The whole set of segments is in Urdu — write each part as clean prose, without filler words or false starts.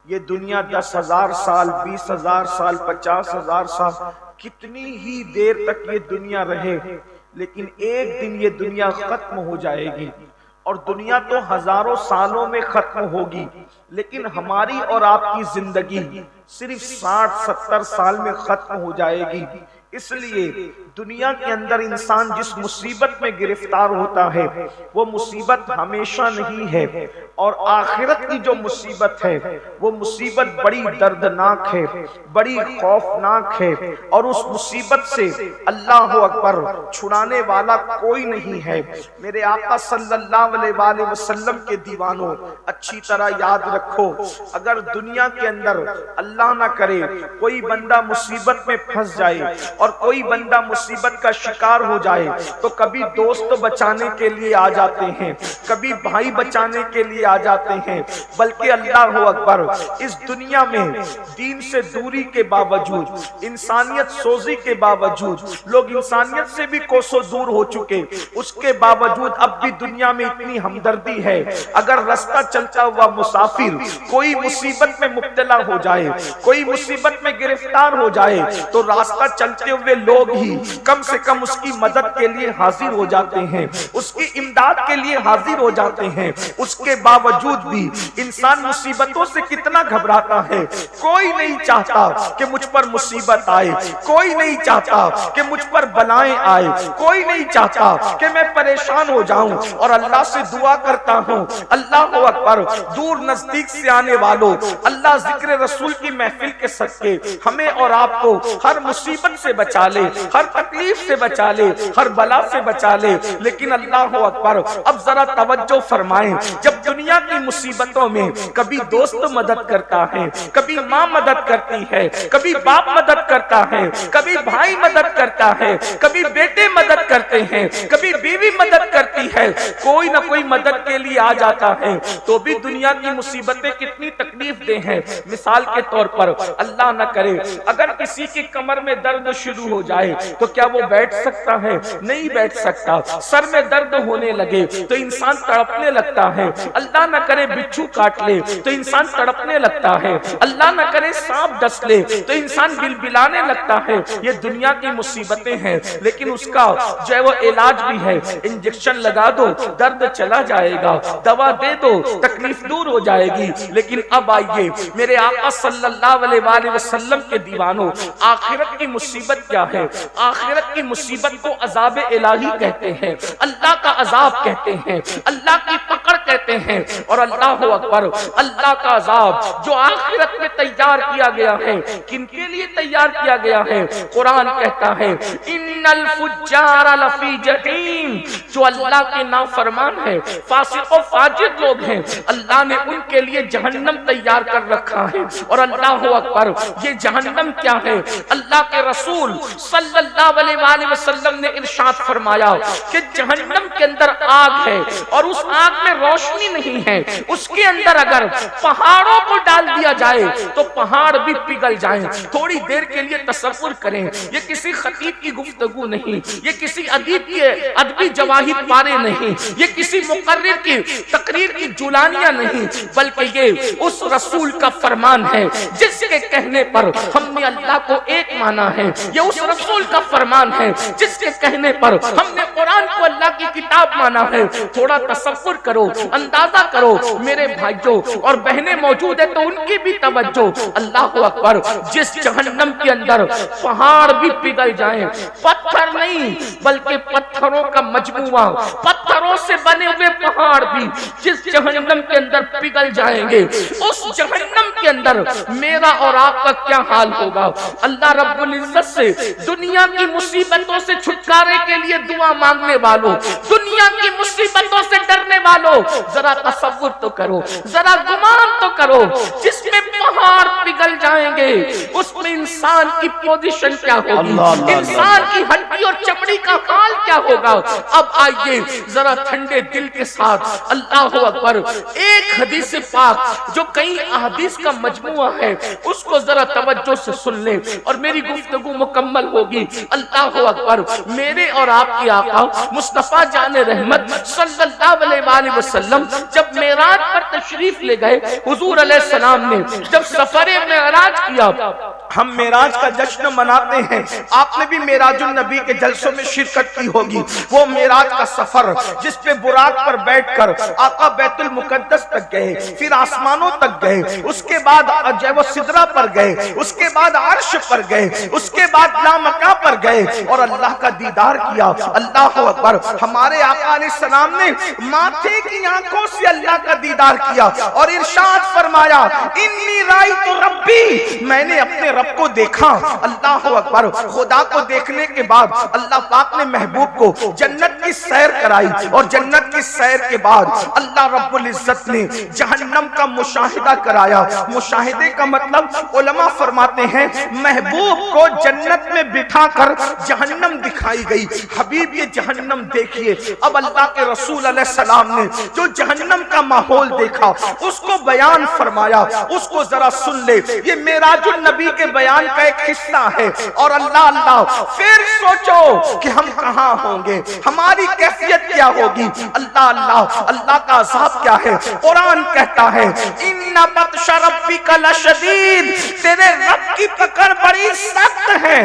یہ دنیا 10,000 سال، 20,000 سال، 50,000 سال، کتنی ہی دیر تک یہ دنیا رہے، لیکن ایک دن یہ دنیا ختم ہو جائے گی۔ اور دنیا تو ہزاروں سالوں میں ختم ہوگی، لیکن ہماری اور آپ کی زندگی صرف 60-70 سال میں ختم ہو جائے گی۔ اس لیے دنیا کے اندر انسان جس مصیبت میں گرفتار ہوتا ہے وہ مصیبت ہمیشہ نہیں ہے، اور آخرت کی جو مصیبت ہے وہ مصیبت بڑی دردناک ہے، بڑی خوفناک ہے، اور اس مصیبت سے اللہ اکبر چھڑانے والا کوئی نہیں ہے۔ میرے آقا صلی اللہ علیہ وآلہ وسلم کے دیوانوں، اچھی طرح یاد رکھو، اگر دنیا کے اندر اللہ نہ کرے کوئی بندہ مصیبت میں پھنس جائے اور کوئی بندہ مصیبت کا شکار ہو جائے تو کبھی دوست بچانے کے لیے آ جاتے ہیں، کبھی بھائی بچانے کے لیے آ جاتے ہیں، بلکہ اللہ اکبر اس دنیا میں دین سے دوری کے باوجود، انسانیت سوزی کے باوجود، لوگ انسانیت سے بھی کوسوں دور ہو چکے، اس کے باوجود اب بھی دنیا میں اتنی ہمدردی ہے۔ اگر رستہ چلتا ہوا مسافر کوئی مصیبت میں مبتلا ہو جائے، کوئی مصیبت میں گرفتار ہو جائے، تو راستہ چلتے ہوئے لوگ ہی کم سے کم اس کی مدد کے لیے حاضر ہو جاتے ہیں، اس کی امداد کے لیے حاضر ہو جاتے ہیں۔ اس کے باوجود بھی انسان مصیبتوں سے کتنا گھبراتا ہے۔ کوئی نہیں چاہتا کہ مجھ پر مصیبت آئے، کوئی نہیں چاہتا کہ مجھ پر بلائیں آئے، کوئی نہیں چاہتا کہ میں پریشان ہو جاؤں، اور اللہ سے دعا کرتا ہوں، اللہ اکبر، دور نزدیک سے آنے والوں، اللہ ذکر رسول کی محفل کے صدقے ہمیں اور آپ کو ہر مصیبت سے بچا لے، ہر تکلیف سے بچا لے، ہر بلا سے بچا لے۔ لیکن اللہ اکبر، اب ذرا توجہ فرمائیں، جب دنیا کی مصیبتوں میں کبھی دوست مدد کرتا ہے، کبھی ماں مدد کرتی ہے، کبھی باپ مدد کرتا ہے، کبھی بھائی مدد کرتا ہے، کبھی بیٹے مدد کرتے ہیں، کبھی بیوی مدد کرتی ہے، کوئی نہ کوئی مدد کے لیے آ جاتا ہے، تو بھی دنیا کی مصیبتیں کتنی تکلیف دہ ہیں۔ مثال کے طور پر اللہ نہ کرے اگر کسی کی کمر میں درد شروع ہو جائے تو کیا وہ بیٹھ سکتا ہے؟ نہیں بیٹھ سکتا۔ سر میں درد ہونے لگے تو انسان تڑپنے لگتا ہے۔ اللہ نہ کرے بچھو کاٹ لے تو انسان تڑپنے لگتا ہے۔ اللہ نہ کرے سانپ ڈس لے تو انسان بلبلانے لگتا ہے۔ یہ دنیا کی مصیبتیں ہیں، لیکن اس کا جو ہے وہ علاج بھی ہے۔ انجیکشن لگا دو درد چلا جائے گا، دوا دے دو تکلیف دور ہو جائے گی۔ لیکن اب آئیے میرے آقا صلی اللہ علیہ وآلہ وسلم کے دیوانوں، آخرت کی مصیبت کیا ہے؟ آخرت کی مصیبت کو عذاب الہی کہتے ہیں، اللہ کا عذاب کہتے ہیں، اللہ کی پکڑ کہتے ہیں۔ اور اللہ اکبر، اللہ کا عذاب جو آخرت میں تیار کیا گیا ہے، کن کے لیے تیار کیا گیا ہے؟ قرآن کہتا ہے ان الفجار لفی جحیم، جو اللہ کے نافرمان ہے، فاسق و فاجر لوگ ہیں، اللہ نے ان کے لیے جہنم تیار کر رکھا ہے۔ اور اللہ اکبر، یہ جہنم کیا ہے؟ اللہ کے رسول صلی اللہ علیہ وآلہ وسلم نے ارشاد فرمایا کہ جہنم کے اندر آگ ہے، اور اس آگ میں روشنی نہیں ہے۔ اس کے اندر اگر پہاڑوں کو ڈال دیا جائے تو پہاڑ بھی پگھل جائیں۔ تھوڑی دیر کے لیے تصور کریں، یہ کسی خطیب کی گفتگو نہیں، یہ کسی ادیب کے ادبی جواہر پارے نہیں، یہ کسی مقرر کی تقریر کی جولانیاں نہیں، بلکہ یہ اس رسول کا فرمان ہے جس کے کہنے پر ہم نے اللہ کو ایک مانا ہے۔ یہ اس رسول کا فرمان ہے جس کے کہنے پر ہم نے قرآن کو اللہ کی کتاب مانا ہے۔ تھوڑا تصور کرو، اندازہ کرو میرے بھائیوں اور بہنیں موجود ہیں تو ان کی بھی توجہ۔ اللہ اکبر، جس جہنم کے اندر پہاڑ بھی پگھل جائیں، پتھر نہیں بلکہ پتھروں کا مجموعہ، پتھروں سے بنے ہوئے پہاڑ بھی جس جہنم کے اندر پگھل جائیں گے، اس جہنم کے اندر میرا اور آپ کا کیا حال ہوگا؟ اللہ رب العزت سے دنیا کی مصیبتوں سے چھٹکارے کے لیے دعا مانگنے والوں، دنیا کی مصیبتوں سے ڈرنے والوں، ذرا تصور تو کرو، ذرا گمان تو کرو، جس میں پہاڑ پگھل جائیں گے، اس میں انسان کی پوزیشن کیا ہوگی، انسان کی ہڈی اور چمڑی کا حال کیا ہوگا۔ اب آئیے ذرا ٹھنڈے دل کے ساتھ، اللہ اکبر، ایک حدیث پاک جو کئی احادیث کا مجموعہ ہے اس کو ذرا توجہ سے سن لیں اور میری گفتگو مکمل ہوگی۔ اللہ اکبر، میرے اور آپ کی آقا مصطفیٰ جان رحمت صلی اللہ علیہ وآلہ وسلم جب معراج پر تشریف لے گئے، حضور علیہ السلام نے جب سفر معراج کیا، ہم معراج کا جشن مناتے ہیں، آپ نے بھی معراج النبی کے جلسوں میں شرکت کی ہوگی۔ وہ معراج کا سفر جس پہ براق پر بیٹھ کر آقا بیت المقدس تک گئے، پھر آسمانوں تک گئے، اس کے بعد جو ہے وہ سدرہ پر گئے، اس کے بعد عرش پر گئے، اس کے بعد لامکاں پر گئے اور اللہ کا دیدار کیا۔ اللہ اکبر، ہمارے آقا علیہ السلام نے ماتھے کی آنکھوں سے اللہ کا دیدار کیا اور ارشاد فرمایا، انی رأیت ربی، میں نے اپنے رب کو دیکھا۔ اللہ اکبر، خدا کو دیکھنے کے بعد اللہ پاک نے محبوب کو جنت کی سیر کرائی اور جنت کی سیر کے بعد اللہ رب العزت نے جہنم کا مشاہدہ کرایا۔ مشاہدے کا مطلب علماء فرماتے ہیں محبوب کو جنت میں بٹھا کر جہنم دکھائی گئی۔ حبیب یہ جہنم دیکھیے۔ اب اللہ کے رسول علیہ السلام نے جو جہنم کا ماحول دیکھا اس کو بیان فرمایا، اس کو ذرا سن لے۔ یہ معراج النبی کے بیان کا ایک حصہ ہے اور اللہ پھر سوچو کہ ہم کہاں ہوں گے، ہماری کیفیت کیا ہوگی۔ اللہ کا عذاب کیا ہے؟ قرآن کہتا ہے ان بطش ربک لشدید، تیرے رب کی پکڑ بڑی سخت ہے۔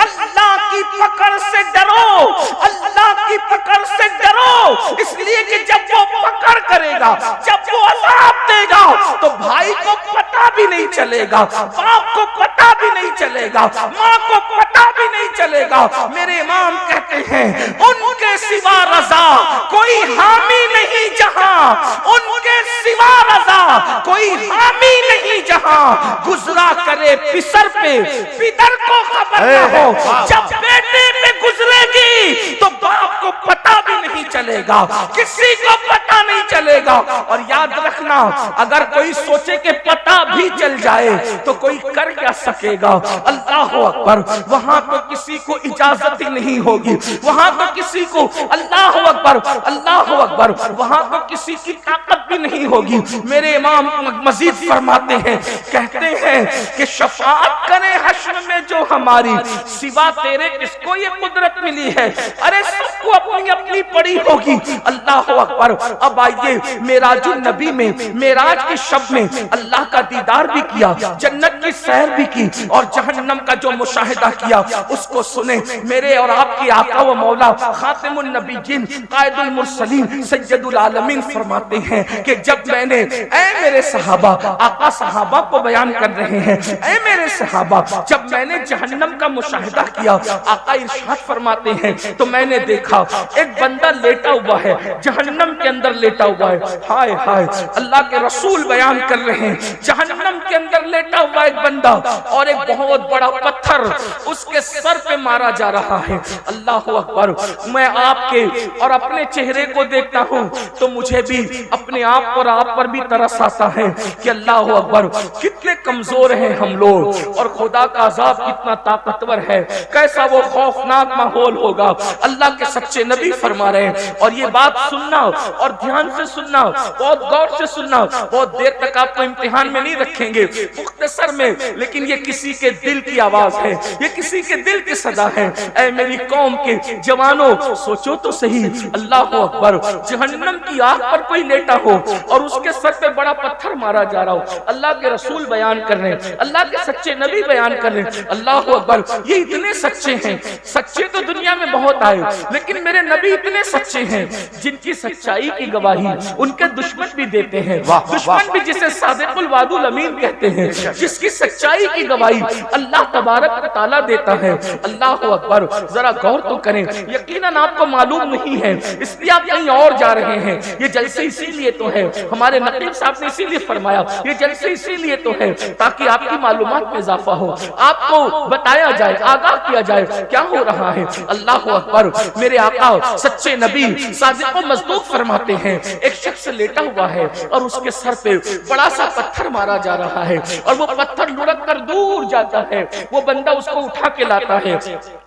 اللہ کی پکڑ سے ڈرو، اللہ کی پکڑ سے ڈرو، اس لیے کہ جب وہ پکڑ کرے گا، جب وہ عذاب دے گا تو بھائی کو پتہ بھی نہیں چلے گا، باپ کو پتہ بھی نہیں چلے گا، ماں کو پتہ بھی نہیں چلے گا۔ میرے امام کہتے ہیں ان کے سوا رضا کوئی حامی نہیں جہاں، ان کے سوا رضا کوئی حامی نہیں جہاں، گزرا کرے پسر پہ پدر کو خبر نہ ہو، جب بیٹے پہ گزرے گی تو باپ کو پتہ بھی نہیں چلے گا، کسی کو پتہ نہیں چلے گا۔ اور یاد رکھنا اگر کوئی سوچے کہ پتہ بھی چل جائے تو کوئی کر کیا سکے گا۔ اللہ اکبر، وہاں تو کسی کو اجازت ہی نہیں ہوگی، وہاں تو کسی کو اللہ اکبر وہاں تو کسی کی طاقت بھی نہیں ہوگی۔ میرے امام مزید فرماتے ہیں، کہتے ہیں کہ شفاعت کرے حشر میں جو ہماری، سوا تیرے کس کو یہ قدرت ملی ہے؟ ارے سب کو اپنی اپنی پڑی ہوگی۔ اللہ اکبر، اب آئیے معراج النبی میں، معراج کی شب میں اللہ کا دیدار بھی کیا، جنت کی سیر بھی کی اور جہنم کا جو مشاہدہ کیا اس کو سنیں۔ میرے اور آپ کی آقا و مولا خاتم النبیین قائد المرسلین سید العالمین فرماتے ہیں کہ جب میں نے، اے میرے صحابہ، آقا صحابہ کو بیان کر رہے ہیں، اے میرے صحابہ، جب میں نے جہنم کا مشاہدہ کیا، آقا ارشاد فرماتے ہیں تو میں نے دیکھا ایک بندہ لیٹا ہوا ہے، جہنم کے اندر لیٹا ہوا ہے۔ ہائے ہائے، اللہ کے رسول بیان کر رہے ہیں جہنم کے اندر لیٹا ہوا ایک بندہ اور ایک بہت بڑا پتھر اس کے سر پہ مارا جا رہا ہے۔ اللہ اکبر، میں آپ کے اور اپنے چہرے کو دیکھتا ہوں تو مجھے بھی اپنے آپ اور آپ پر بھی ترس آتا ہے کہ اللہ اکبر کتنے کمزور ہیں ہم لوگ اور خدا کا عذاب کتنا طاقتور ہے، کیسا وہ خوفناک ماحول ہوگا۔ اللہ کے سچے نبی فرما رہے ہیں اور یہ بات سننا اور دھیان سے سننا، بہت غور سے سننا، بہت دیر تک آپ کو امتحان میں نہیں رکھیں گے، مختصر میں، لیکن یہ کسی کے دل کی آواز ہے، یہ کسی کے دل کی صدا ہے۔ اے میری قوم کے جوانوں، سوچو تو صحیح، اللہ اکبر، جہنم کی آگ پر کوئی لیٹا ہو اور اس کے سر پہ بڑا پتھر مارا جا رہا ہو، اللہ کے رسول بیان کر رہے ہیں، اللہ کے سچے نبی بیان کر رہے ہیں، اللہ اکبر، یہ اتنے سچے ہیں، سچے تو دنیا میں بہت آئے لیکن میرے نبی اتنے سچے ہیں جن کی سچائی کی گواہی ان کے دشمن بھی دیتے ہیں، دشمن بھی جسے صادق الوعد الامین کہتے ہیں، جس کی سچائی کی گواہی اللہ تبارک مبارک کو تالا دیتا ہے۔ اللہ اکبر، ذرا غور تو کریں، یقیناً آپ کو معلوم نہیں ہے، اس لیے آپ کہیں اور جا رہے ہیں۔ یہ جلسے اسی لیے تو ہے، ہمارے نقیب صاحب نے اسی لیے فرمایا یہ جلسے اسی لیے تو ہے تاکہ آپ کی معلومات میں اضافہ ہو، آپ کو بتایا جائے، آگاہ کیا جائے کیا ہو رہا ہے۔ اللہ اکبر، میرے آقا سچے نبی صادق و مصدوق فرماتے ہیں ایک شخص لیٹا ہوا ہے اور اس کے سر پہ بڑا سا پتھر مارا جا رہا ہے اور وہ پتھر لڑک کر دور جاتا ہے، وہ بندہ اس کو اٹھا کے لاتا ہے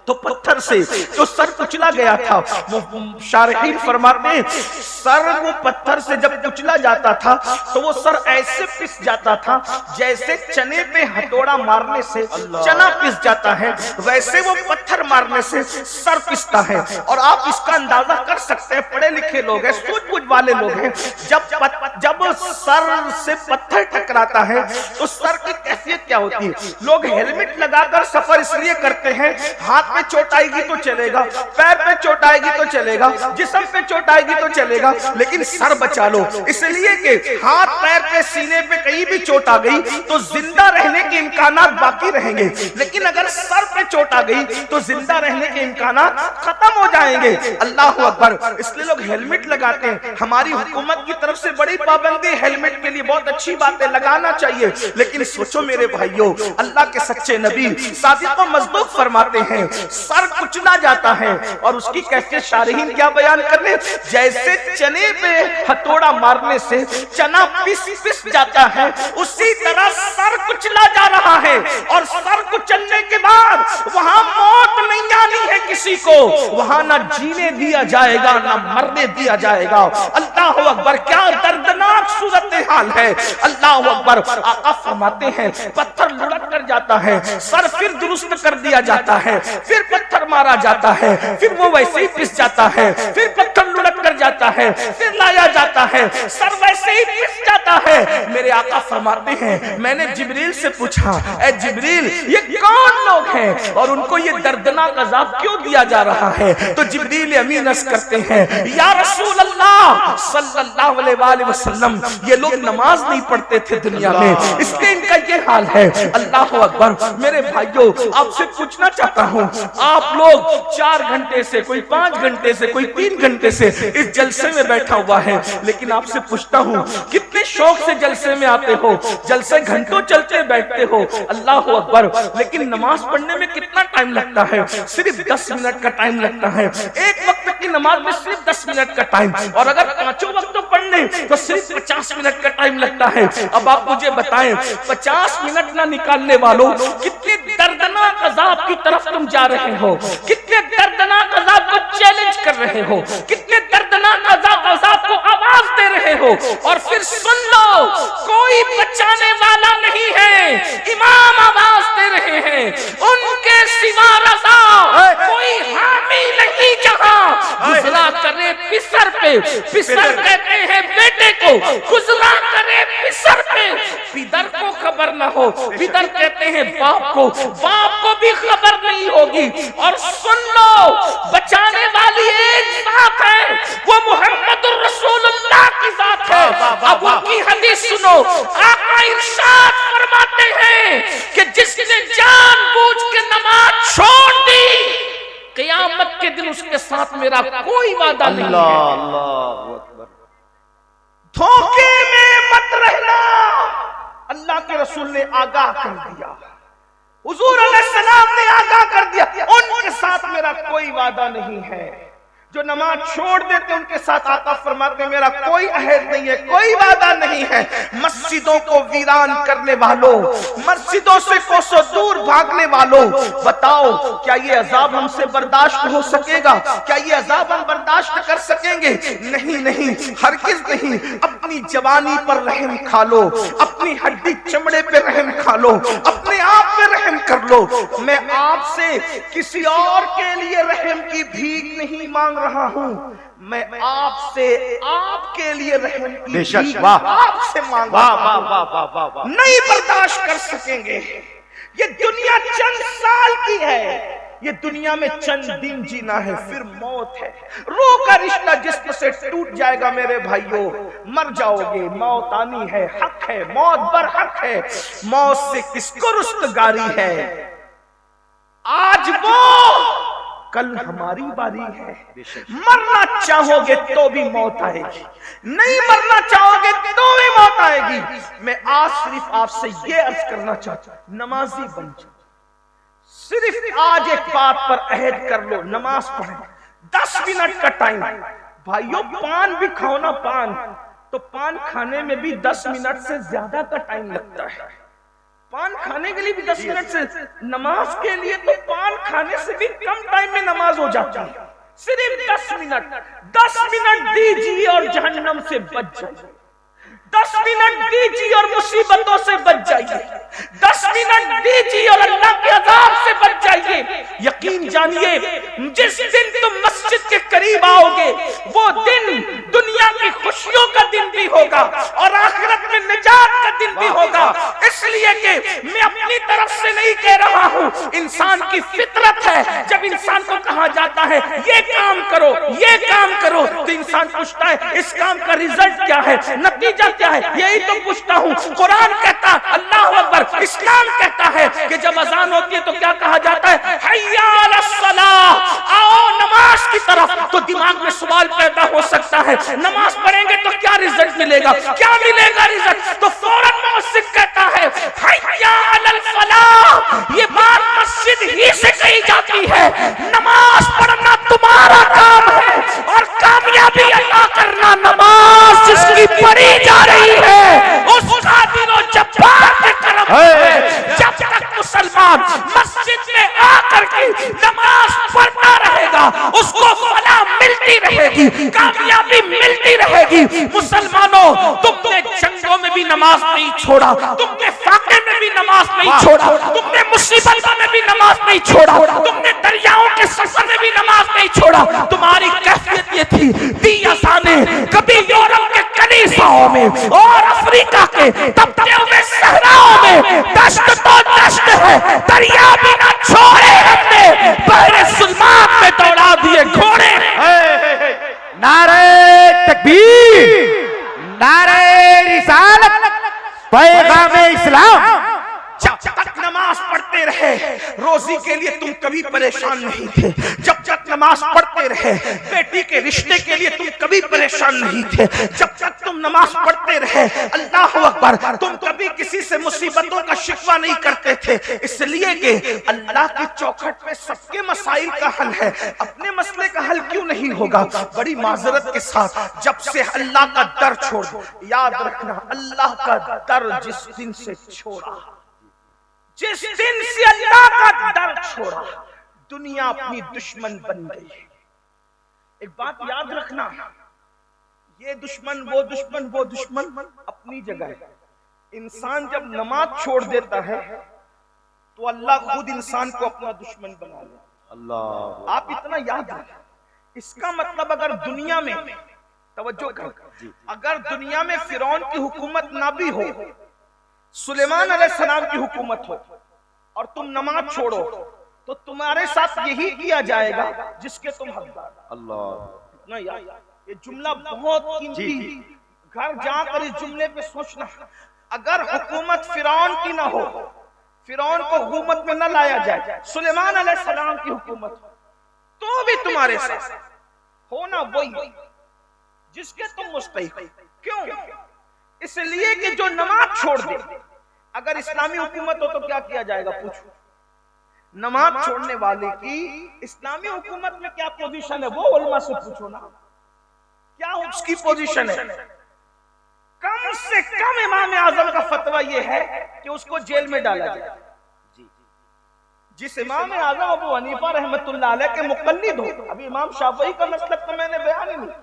تو پتھر سے جو سر کچلا گیا تھا، وہ شارحین فرماتے ہیں سر وہ پتھر سے جب کچلا جاتا تھا تو وہ سر ایسے پس جاتا تھا جیسے چنے پہ ہتھوڑا مارنے سے چنا پس جاتا ہے، ویسے وہ پتھر مارنے سے سر پستا ہے۔ اور آپ اس کا اندازہ کر سکتے ہیں، پڑھے لکھے لوگ ہیں، سوچ بوجھ والے لوگ ہیں، جب سر سے پتھر ٹکراتا ہے تو سر کی کیفیت کیا ہوتی ہے؟ لوگ ہیلمٹ لگا کر سفر اس لیے کرتے ہیں ہاتھ پہ چوٹ آئے گی تو چلے گا، پیر پہ چوٹ آئے گی تو چلے گا، جسم پہ چوٹ آئے گی تو چلے گا، لیکن سر بچا لو، اس لیے کہ ہاتھ پیر پہ سینے پہ کہیں بھی چوٹ آ گئی تو زندہ رہنے کے امکانات باقی رہیں گے، لیکن اگر سر پہ چوٹ آ گئی تو زندہ رہنے کے امکانات ختم ہو جائیں گے۔ اللہ اکبر، اس لیے لوگ ہیلمٹ لگاتے ہیں، ہماری حکومت کی طرف سے بڑی پابندی ہیلمٹ کے لیے، بہت اچھی بات ہے، لگانا چاہیے، لیکن سوچو میرے بھائیوں، اللہ کے سچے نبی صادق و مصدوق فرماتے ہیں سر کچلا جاتا ہے اور اس کی کیفیت شارحین کیا بیان کر رہے ہیں؟ جیسے چنے پہ ہتھوڑا مارنے سے چنا پس جاتا ہے، اسی طرح سر کچلا جا رہا ہے، اور سر کچلنے کے بعد وہاں موت نہیں آنی ہے کسی کو، وہاں نہ جینے دیا جائے گا نہ مرنے دیا جائے گا۔ اللہ اکبر، کیا دردناک صورتحال ہے۔ اللہ اکبر، آقا فرماتے ہیں پتھر لڑک کر جاتا ہے، سر پھر درست کر دیا جاتا ہے، پھر پتھر مارا جاتا ہے، پھر وہ ویسے ہی پس جاتا ہے، پھر پتھر لڑک کر جاتا ہے، پھر لایا جاتا ہے، سر ویسے ہی پس جاتا ہے۔ میرے آقا فرماتے ہیں میں نے جبریل سے پوچھا اے جبریل یہ کون لوگ ہیں اور ان کو یہ دردناک عذاب کیوں دیا جا رہا ہے؟ تو جبریل امین عرض کرتے ہیں یا رسول اللہ صلی اللہ علیہ وآلہ وسلم یہ لوگ نماز نہیں پڑھتے تھے دنیا میں، اس لیے ان کا یہ حال ہے۔ اللہ اکبر، میرے بھائیوں آپ سے پوچھنا چاہتا ہوں، آپ لوگ 4 گھنٹے سے، کوئی 5 گھنٹے سے، کوئی 3 گھنٹے سے اس جلسے میں بیٹھا ہوا ہے، لیکن آپ سے پوچھتا ہوں کتنے شوق سے جلسے میں آتے ہو، جلسے گھنٹوں چلتے بیٹھتے ہو، اللہ اکبر، لیکن نماز پڑھنے میں کتنا ٹائم لگتا ہے؟ صرف 10 منٹ کا ٹائم لگتا ہے، ایک وقت کی نماز میں صرف 10 منٹ کا ٹائم، اور اگر 5 وقتوں پڑھنے تو صرف 50 منٹ کا ٹائم لگتا ہے۔ اب آپ مجھے بتائیں 50 منٹ نہ نکالنے والوں کتنے دردناک عذاب کی طرف تم جا رہے ہو، کتنے دردناک عذاب کو چیلنج کر رہے ہو، کتنے دردناک عذاب کو آواز دے رہے ہو، اور پھر سن لو کوئی بچانے والا نہیں ہے، امام آواز دے رہے ہیں ان کے سوا رضا کوئی حامی نہیں جہاں گزرا کرے پسر پہ، پسر کہتے ہیں بیٹے کو، گزرا کرے پسر پہ، پدر کو خبر نہ ہو، پدر کہتے ہیں باپ کو، باپ کو بھی خبر نہیں ہوگی۔ اور سن لو بچانے والی ایک ذات ہے، وہ محمد الرسول اللہ کی ذات ہے۔ اب ان کی حدیث سنو، آقا ارشاد فرماتے ہیں کہ جس نے جان بوجھ کے نماز چھوڑ دی قیامت کے دن اس کے ساتھ میرا کوئی وعدہ نہیں ہے۔ اللہ اکبر، دھوکے میں مت رہنا، اللہ کے رسول نے آگاہ کر دیا، حضور علیہ السلام نے آگاہ کر دیا ان کے ساتھ میرا کوئی وعدہ نہیں ہے۔ جو نماز چھوڑ دیتے ان کے ساتھ آقا فرماتے ہیں میرا کوئی عہد نہیں ہے، کوئی وعدہ نہیں ہے۔ مسجدوں کو ویران کرنے والوں، مسجدوں سے کوسوں دور بھاگنے والوں، بتاؤ کیا یہ عذاب ہم سے برداشت ہو سکے گا؟ کیا یہ عذاب ہم برداشت کر سکیں گے؟ نہیں نہیں، ہرگز نہیں۔ اپنی جوانی پر رحم کھا لو، اپنی ہڈی چمڑے پہ رحم کھا لو، اپنے آپ پہ رحم کر لو۔ میں آپ سے کسی اور کے لیے رحم کی بھیک نہیں مانگ رہا ہوں، میں آپ سے آپ کے لیے رحم کی بھیک آپ سے مانگ رہا ہوں۔ نہیں برداشت کر سکیں گے۔ یہ دنیا چند سال کی ہے، یہ دنیا میں چند دن جینا ہے، پھر موت ہے۔ روح کا رشتہ جسم سے ٹوٹ جائے گا میرے بھائیوں، مر جاؤ گے، موت آنی ہے، حق ہے، موت برحق ہے، موت سے کس کو رستگاری ہے؟ آج وہ کل ہماری باری ہے. مرنا چاہو گے تو بھی موت آئے گی, نہیں مرنا چاہو گے تو بھی موت آئے گی. میں آج صرف آپ سے یہ عرض کرنا چاہتا ہوں, نمازی بن جاؤ. صرف آج ایک بات پر عہد کر لو, نماز پڑھیں. 10 منٹ کا ٹائم. بھائیو پان بھی کھاؤ نا, پان تو پان کھانے میں بھی 10 منٹ سے زیادہ کا ٹائم لگتا ہے. پان کھانے کے لیے بھی 10 منٹ سے, نماز کے لیے تو پان کھانے سے بھی کم ٹائم میں نماز ہو جاتی ہے. صرف 10 منٹ. 10 منٹ دیجیے اور جہنم سے بچ جائیے. 10 منٹ دیجیے اور مصیبتوں سے بچ جائیے. 10 منٹ دیجیے اور اللہ کے عذاب سے بچ جائیے. یقین جانیے جس دن تم مسجد کے قریب آؤ گے وہ دن دنیا کی خوشیوں کا دن بھی ہوگا اور آخرت میں نجات کا دن بھی ہوگا. اس لیے کہ میں اپنی طرف سے نہیں کہہ رہا ہوں, انسان کی فطرت ہے. جب انسان کو کہا جاتا ہے یہ کام کرو یہ کام کرو تو انسان پوچھتا ہے اس کام کا ریزلٹ کیا ہے, نتیجہ کیا ہے, یہی تو پوچھتا ہوں. قرآن کہتا اللہ اکبر, اسلام کہتا ہے کہ جب اذان ہوتی ہے تو کیا کہا جاتا ہے, حی علی الصلاۃ, آؤ نماز کی طرف. تو دماغ میں سوال پیدا ہو سکتا ہے نماز پڑھیں گے تو کیا ریزلٹ ملے گا, کیا ملے گا ریزلٹ. تو فوراً مؤذن کہتا ہے حی علی الفلاح. یہ بات مسجد ہی سے کہی جاتی ہے. نماز پڑھنا تمہارا کام ہے اور کامیابی عطا کرنا نماز جس کی پڑھی جا رہی ہے اس قادر و جبار کے کرم ہے. جب تک مسلمان مسجد میں آ کر کے نماز پڑھتا رہے گا اس کو فلاح ملتی رہے گی, کامیابی ملتی رہے گی. مسلمانوں تم نے جنگوں میں بھی نماز نہیں چھوڑا, تم نے فاقے میں بھی نماز نہیں چھوڑا, تم نے مصیبتوں میں بھی نماز نہیں چھوڑا, تم نے دریاؤں کے سفر میں بھی نماز نہیں چھوڑا. تمہاری کیفیت یہ تھی دی اذانیں کبھی یورپ کے کنیساؤں میں اور افریقہ کے تپتے ہوئے صحراؤں میں, دشت تو دشت ہے دریا بھی نہ چھوڑے ہم نے, بحر ظلمات میں دوڑا دیے گھوڑے. نعرہ تکبیر, نعرہ رسالت, پیغام اسلام. جب تک نماز پڑھتے رہے روزی کے لیے تم کبھی پریشان نہیں تھے. جب تک نماز پڑھتے رہے بیٹی کے رشتے کے لیے تم کبھی پریشان نہیں تھے. جب تک تم نماز پڑھتے رہے اللہ اکبر تم کبھی کسی سے مصیبتوں کا شکوہ نہیں کرتے تھے. اس لیے کہ اللہ کی چوکھٹ پہ سب کے مسائل کا حل ہے, اپنے مسئلے کا حل کیوں نہیں ہوگا. بڑی معذرت کے ساتھ جب سے اللہ کا در چھوڑ, یاد رکھنا اللہ کا در جس دن سے چھوڑا, جس دن سے اللہ کا در چھوڑا دنیا اپنی دشمن بن گئی. ایک بات یاد رکھنا, یہ دشمن وہ دشمن وہ دشمن اپنی جگہ ہے. انسان جب نماز چھوڑ دیتا ہے تو اللہ خود انسان کو اپنا دشمن بنا لے. اللہ آپ اتنا یاد رکھیں. اس کا مطلب اگر دنیا میں توجہ کریں, اگر دنیا میں فرعون کی حکومت نہ بھی ہو, سلیمان علیہ السلام کی حکومت ہو اور تم نماز چھوڑو تو تمہارے ساتھ یہی کیا جائے گا جس کے تم حقدار. اللہ یہ جملہ بہت قیمتی, گھر جا کر اس جملے پہ سوچنا. اگر حکومت فرعون کی نہ ہو, فرعون کو حکومت میں نہ لایا جائے, سلیمان علیہ السلام کی حکومت تو بھی تمہارے ساتھ ہونا وہی جس کے تم مستحق. کیوں؟ اس لیے کہ جو نماز چھوڑ دے, اگر اسلامی حکومت ہو تو کیا کیا جائے گا پوچھو. نماز چھوڑنے والے کی اسلامی حکومت میں کیا پوزیشن ہے وہ علماء سے پوچھو نا, کیا اس کی پوزیشن ہے. کم سے کم امام اعظم کا فتویٰ یہ ہے کہ اس کو جیل میں ڈالا جائے. جس امام اعظم ابو حنیفہ رحمۃ اللہ علیہ کے مقلد ہو, ابھی امام شافعی کا مسلک تو میں نے بیان ہی نہیں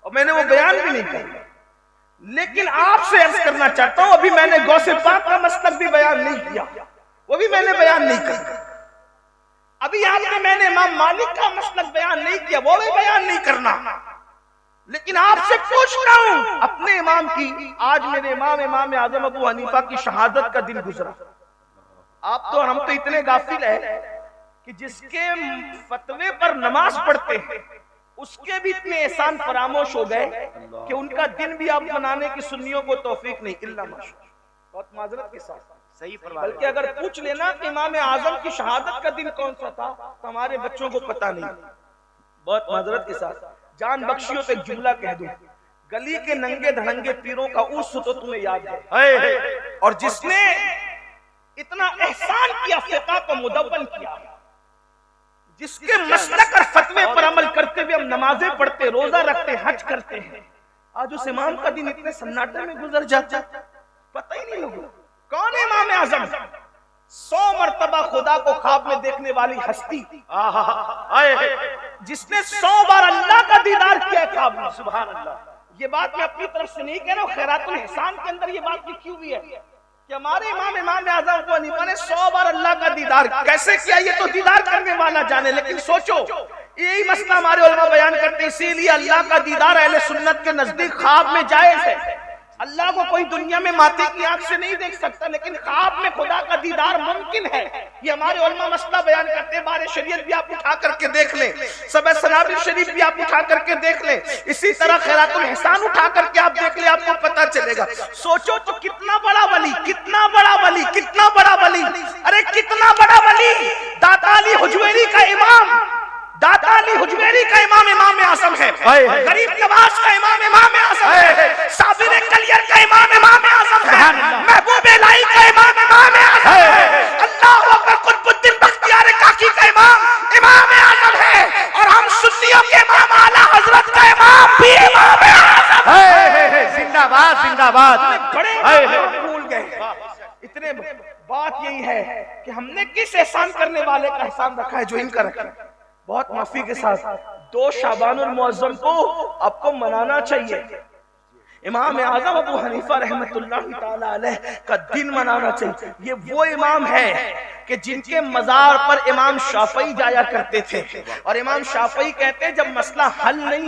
اور میں نے وہ بیان بھی نہیں کیا, لیکن آپ سے عرض کرنا چاہتا ہوں ابھی میں نے غوث پاک کا مسلک بھی بیان نہیں کیا, وہ بھی میں نے بیان نہیں کیا. ابھی آپ نے میں نے امام مالک کا مسلک بیان نہیں کیا, وہ بھی بیان نہیں کرنا. لیکن آپ سے پوچھتا ہوں اپنے امام کی, آج میرے امام اعظم ابو حنیفہ کی شہادت کا دن گزرا. آپ تو ہم تو اتنے غافل ہیں کہ جس کے فتوے پر نماز پڑھتے ہیں اس کے بھی اتنے احسان فراموش ہو گئے کہ ان کا دن بھی آپ منانے کی سنیوں کو توفیق نہیں. اللہ ماشاءاللہ, بہت معذرت کے ساتھ صحیح فرما. بلکہ اگر پوچھ لینا کہ امام اعظم کی شہادت کا دن کون سا تھا تو ہمارے بچوں کو پتہ نہیں. بہت معذرت کے ساتھ جان بخشیوں سے ایک جملہ کہہ دوں, گلی کے ننگے دھڑنگے پیروں کا عرس تو تمہیں یاد ہے, اور جس نے اتنا احسان کیا فقہ کو مدون کیا, جس کے مسلک اور فتوے پر عمل کرتے ہوئے ہم نمازیں پڑھتے, روزہ رکھتے, حج کرتے ہیں, آج اس امام کا دن اتنے سناٹے میں گزر جاتا پتہ ہی نہیں لگا. کون ہے امام اعظم؟ 100 مرتبہ خدا کو خواب میں دیکھنے والی ہستی, جس نے 100 بار اللہ کا دیدار کیا خواب میں. سبحان اللہ. یہ بات میں اپنی طرف سے نہیں کہہ رہا ہوں, خیرات الاحسان کے اندر یہ بات لکھی ہوئی ہے کہ ہمارے امام اعظم ابو حنیفہ نے 100 بار اللہ کا دیدار کیسے کیا یہ تو دیدار کرنے والا جانے. لیکن سوچو یہی مسئلہ ہمارے علماء بیان کرتے ہیں, اسی لیے اللہ کا دیدار اہل سنت کے نزدیک خواب میں جائز ہے. اللہ کو کوئی دنیا میں ماتے کی آنکھ سے نہیں دیکھ سکتا, لیکن خواب میں خدا کا دیدار ممکن ہے. یہ ہمارے علماء مسئلہ بیان کرتے ہیں. بارے شریعت بھی آپ اٹھا کر کے دیکھ لیں, سبع سنابل شریف بھی آپ اٹھا کر کے دیکھ لیں, اسی طرح خیرات الاحسان اٹھا کر کے آپ دیکھ لیں, آپ کو پتہ چلے گا. سوچو تو کتنا بڑا ولی, کتنا بڑا ولی, کتنا بڑا ولی, ارے کتنا بڑا ولی, داتا علی حجویری کا امام, داتا علی حجویری کا امام امام اعظم ہے, غریب نواز کا امام اعظم ہے, صابر کلیر کا امام اعظم ہے, محبوب الہی کا امام اعظم ہے, اللہ اکبر قطب الدین بختیار کاکی کا امام اعظم ہے, اور ہم سنیوں کے امام اعلیٰ حضرت کا امام بھی امام اعظم ہے. زندہ باد, زندہ باد. بڑے بھول گئے. اتنے بات یہی ہے کہ ہم نے کس احسان کرنے والے کا احسان رکھا ہے جو ان کا رکھا ہے. بہت معافی کے ساتھ 2 شعبان المعظم کو آپ کو منانا چاہیے. امام اعظم ابو حنیفہ رحمت اللہ تعالی علیہ کا دن منانا چاہیے. یہ وہ امام ہے کہ جن کے مزار پر امام شافعی جایا کرتے تھے, اور امام شافعی کہتے ہیں جب مسئلہ حل نہیں